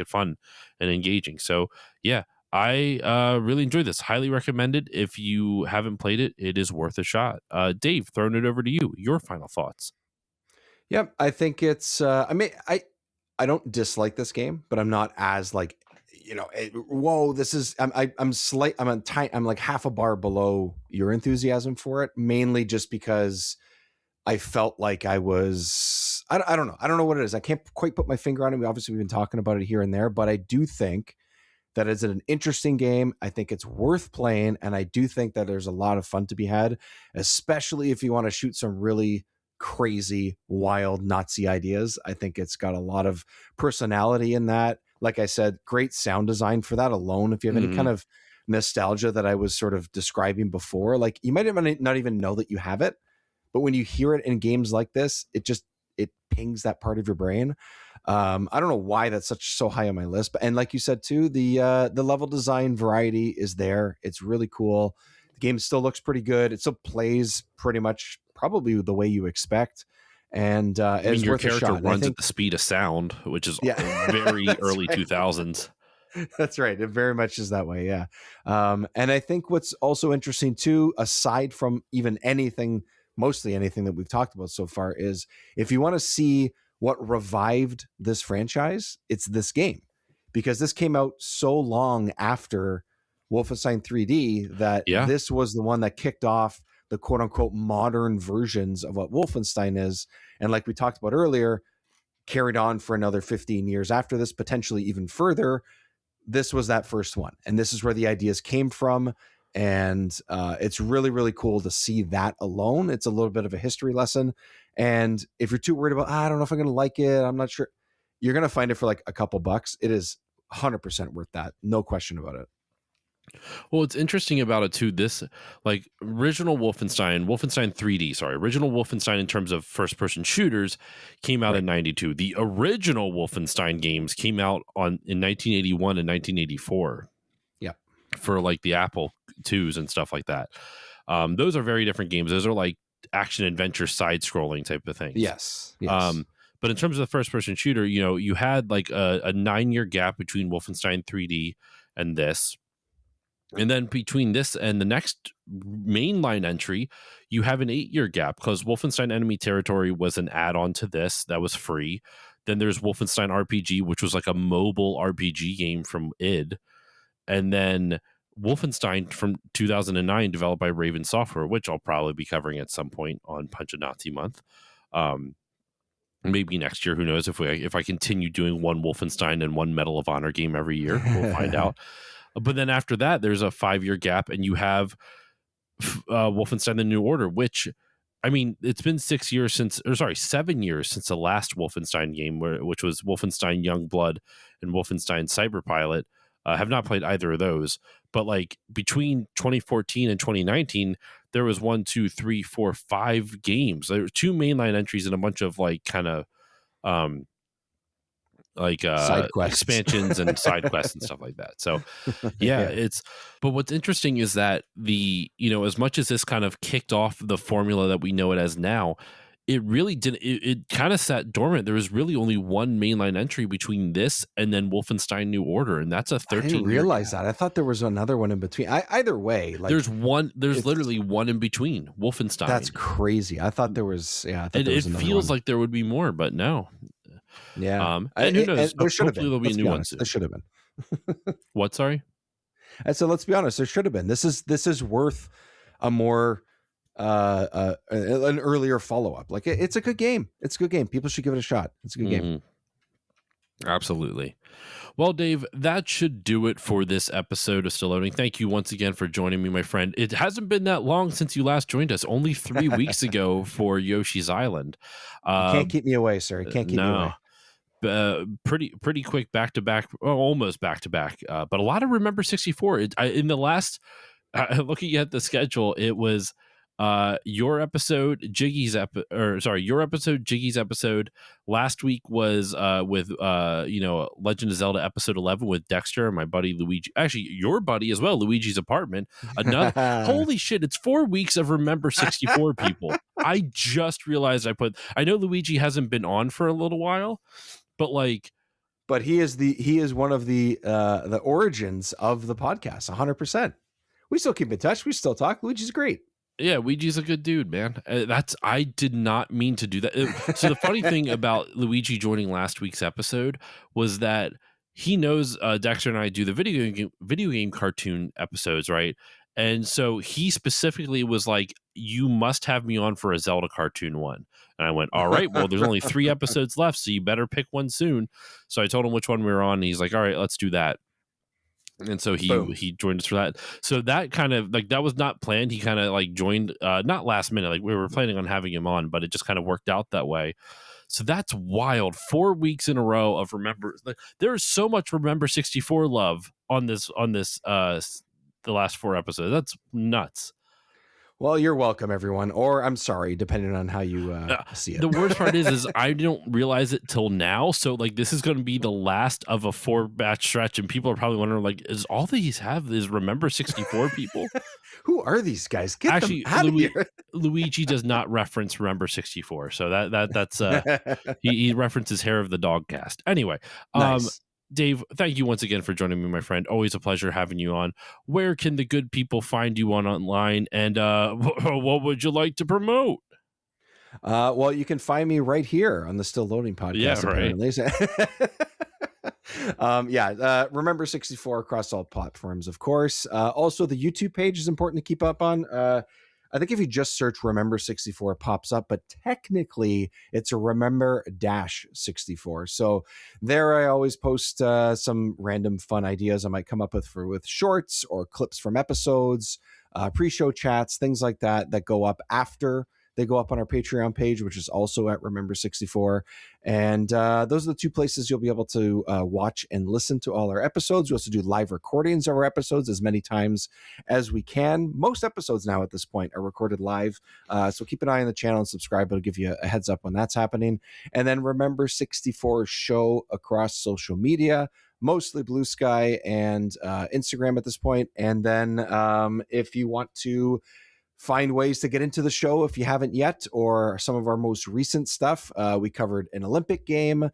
fun and engaging. So yeah, I really enjoyed this. Highly recommended. If you haven't played it, it is worth a shot. Dave, throwing it over to you. Your final thoughts. Yep, I think it's. I don't dislike this game, but I'm not as like, whoa, this is. I'm like half a bar below your enthusiasm for it, mainly just because I felt like I was. I don't know. I don't know what it is. I can't quite put my finger on it. We've been talking about it here and there, but I do think that is an interesting game. I think it's worth playing, and I do think that there's a lot of fun to be had, especially if you want to shoot some really crazy, wild Nazi ideas. I think it's got a lot of personality in that. Like I said, great sound design for that alone. If you have any kind of nostalgia that I was sort of describing before, like you might not even know that you have it, but when you hear it in games like this, it pings that part of your brain. I don't know why that's so high on my list, but and like you said too, the level design variety is there. It's really cool. The game still looks pretty good. It still plays pretty much probably the way you expect, and I mean, it's your worth a character shot. runs at the speed of sound, which is very early right. 2000s. That's right. It very much is that way. Yeah. And I think what's also interesting too, aside from even mostly anything that we've talked about so far, is if you want to see what revived this franchise, it's this game, because this came out so long after Wolfenstein 3D that Yeah. this was the one that kicked off the quote unquote modern versions of what Wolfenstein is. And like we talked about earlier, carried on for another 15 years after this, potentially even further. This was that first one, and this is where the ideas came from. And it's really, really cool to see that alone. It's a little bit of a history lesson. And if you're too worried about, I don't know if I'm going to like it, I'm not sure, you're going to find it for like a couple bucks. It is 100% worth that. No question about it. Well, what's interesting about it too, this like original Wolfenstein 3D, sorry, original Wolfenstein in terms of first person shooters came out Right. in 92. The original Wolfenstein games came out in 1981 and 1984. Yeah. For like the Apple IIs and stuff like that. Those are very different games. Those are like action adventure side scrolling type of things. Yes. Yes. But in terms of the first person shooter, you had like a 9-year gap between Wolfenstein 3D and this. And then between this and the next mainline entry, you have an 8-year gap because Wolfenstein Enemy Territory was an add-on to this that was free. Then there's Wolfenstein RPG, which was like a mobile RPG game from id. And then Wolfenstein from 2009, developed by Raven Software, which I'll probably be covering at some point on Punch a Nazi Month. Maybe next year, who knows? If I continue doing one Wolfenstein and one Medal of Honor game every year, we'll find out. But then after that, there's a 5-year gap, and you have Wolfenstein: The New Order, which, I mean, it's been 7 years since the last Wolfenstein game, which was Wolfenstein Youngblood and Wolfenstein Cyberpilot. Have not played either of those, but like between 2014 and 2019, there was 5 games. There were 2 mainline entries and a bunch of like kind of Side quests. expansions and side quests and stuff like that. So yeah, but what's interesting is that as much as this kind of kicked off the formula that we know it as now, it really didn't. It kind of sat dormant. There was really only one mainline entry between this and then Wolfenstein New Order, and that's a 13. I didn't realize that. I thought there was another one in between. Either way, like there's literally one in between Wolfenstein. That's crazy. I thought there was. Yeah, I thought there was it feels one. like there would be more, but no. Yeah, and who knows? There should have Hopefully been. there'll be a new one soon. There should have been. What? Sorry. And so let's be honest. There should have been. This is worth a more an earlier follow up. Like it's a good game. It's a good game. People should give it a shot. It's a good game. Absolutely. Well, Dave, that should do it for this episode of Still Loading. Thank you once again for joining me, my friend. It hasn't been that long since you last joined us, only 3 weeks ago for Yoshi's Island. You can't keep me away, sir. You can't keep me away. Pretty quick back-to-back, almost back-to-back, but a lot of Remember 64. In the last, looking at the schedule, it was your episode, Jiggy's episode. Last week was with Legend of Zelda episode 11 with Dexter and my buddy Luigi. Actually, your buddy as well, Luigi's Apartment. Another holy shit! It's 4 weeks of Remember 64 people. I just realized I know Luigi hasn't been on for a little while, but like. But he is one of the origins of the podcast. 100%. We still keep in touch. We still talk. Luigi's great. Yeah, Luigi's a good dude, man. I did not mean to do that. So the funny thing about Luigi joining last week's episode was that he knows Dexter and I do the video game cartoon episodes, right? And so he specifically was like, "You must have me on for a Zelda cartoon one." And I went, "All right, well, there's only 3 episodes left, so you better pick one soon." So I told him which one we were on, and he's like, "All right, let's do that." And so Boom. he joined us for that. So that kind of like that was not planned. He kind of like joined not last minute, like we were planning on having him on, but it just kind of worked out that way. So that's wild. 4 weeks in a row of remember, like, there is so much Remember 64 love on this the last 4 episodes. That's nuts. Well, you're welcome, everyone. Or I'm sorry, depending on how you see it. The worst part is I don't realize it till now. So like this is going to be the last of a 4 batch stretch, and people are probably wondering like, is all these have is Remember 64 people? Who are these guys? Get Actually, them out of here. Luigi does not reference Remember 64, so that's he references Hair of the Dog cast. Anyway, Nice. Dave, thank you once again for joining me, my friend. Always a pleasure having you on. Where can the good people find you on online, and what would you like to promote? Well, you can find me right here on the Still Loading podcast. Yeah, right. Apparently. Remember 64 across all platforms, of course. Also, the YouTube page is important to keep up on. I think if you just search Remember 64, it pops up, but technically it's a Remember 64. So there I always post some random fun ideas I might come up with shorts or clips from episodes, pre-show chats, things like that go up after they go up on our Patreon page, which is also at Remember 64. And those are the two places you'll be able to watch and listen to all our episodes. We also do live recordings of our episodes as many times as we can. Most episodes now at this point are recorded live. So keep an eye on the channel and subscribe. It'll give you a heads up when that's happening. And then Remember 64 show across social media, mostly Blue Sky and Instagram at this point. And then if you want to find ways to get into the show if you haven't yet, or some of our most recent stuff. We covered an Olympic game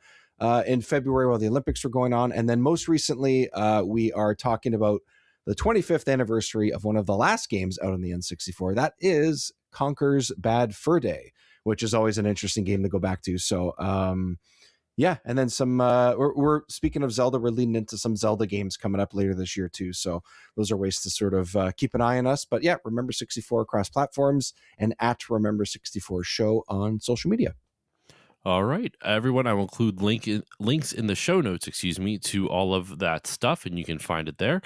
in February while the Olympics were going on. And then most recently, we are talking about the 25th anniversary of one of the last games out on the N64. That is Conker's Bad Fur Day, which is always an interesting game to go back to. So, yeah, and then some. We're speaking of Zelda. We're leading into some Zelda games coming up later this year too. So those are ways to sort of keep an eye on us. But yeah, Remember 64 across platforms and at Remember 64 show on social media. All right, everyone. I will include links in the show notes. To all of that stuff, and you can find it there.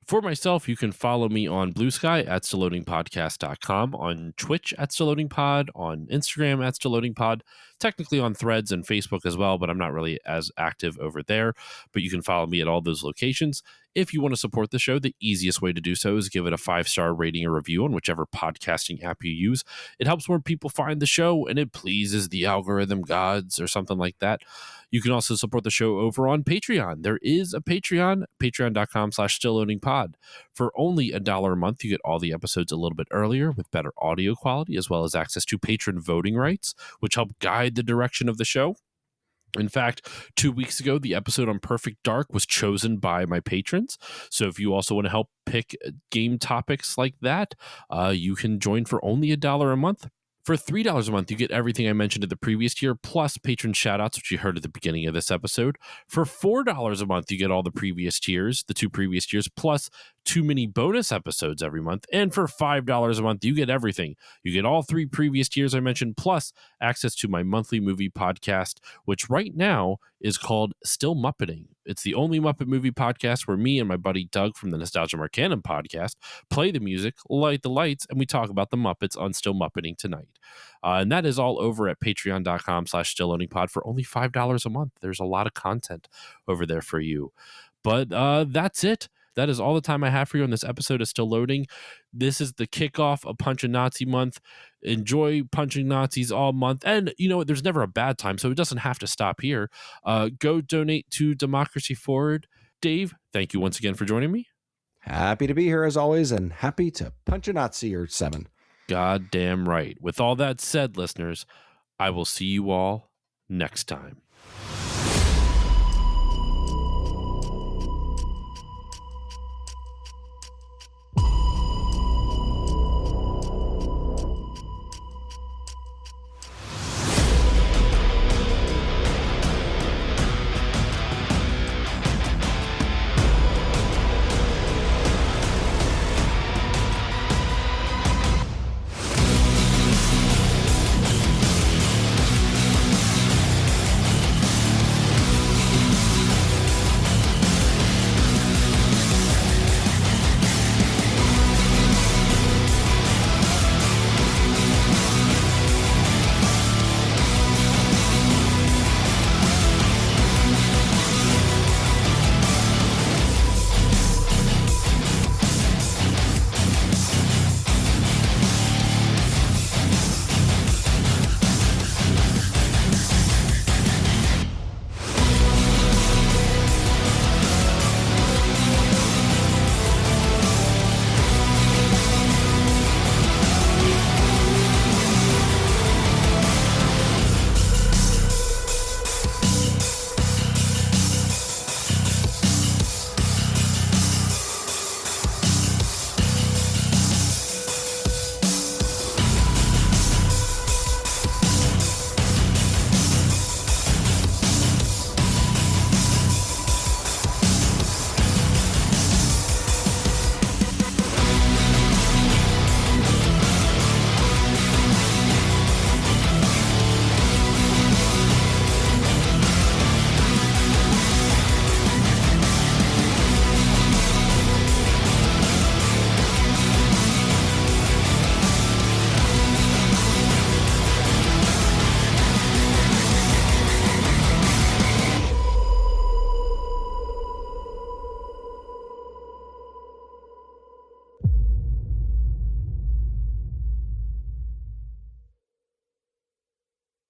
For myself, you can follow me on Blue Sky at stillloadingpodcast.com, on Twitch at stillloadingpod, on Instagram at stillloadingpod, technically on Threads and Facebook as well, but I'm not really as active over there. But you can follow me at all those locations. If you want to support the show, the easiest way to do so is give it a 5-star rating or review on whichever podcasting app you use. It helps more people find the show, and it pleases the algorithm gods or something like that. You can also support the show over on Patreon. There is a Patreon, patreon.com/stillloadingpod. For only $1 a month, you get all the episodes a little bit earlier with better audio quality, as well as access to patron voting rights, which help guide the direction of the show. In fact, 2 weeks ago, the episode on Perfect Dark was chosen by my patrons. So if you also want to help pick game topics like that, you can join for only $1 a month. For $3 a month, you get everything I mentioned in the previous tier, plus patron shoutouts, which you heard at the beginning of this episode. For $4 a month, you get all the previous tiers, the 2 previous tiers, plus 2 mini bonus episodes every month. And for $5 a month, you get everything. You get all 3 previous tiers I mentioned, plus access to my monthly movie podcast, which right now is called Still Muppeting. It's the only Muppet movie podcast where me and my buddy Doug from the Nostalgia Marcanum podcast play the music, light the lights, and we talk about the Muppets on Still Muppeting tonight. And that is all over at patreon.com/stillloadingpod for only $5 a month. There's a lot of content over there for you. But that's it. That is all the time I have for you on this episode of Still Loading. This is the kickoff of Punch a Nazi month. Enjoy punching Nazis all month. And you know what? There's never a bad time, so it doesn't have to stop here. Go donate to Democracy Forward. Dave, thank you once again for joining me. Happy to be here as always, and happy to punch a Nazi or 7. Goddamn right. With all that said, listeners, I will see you all next time.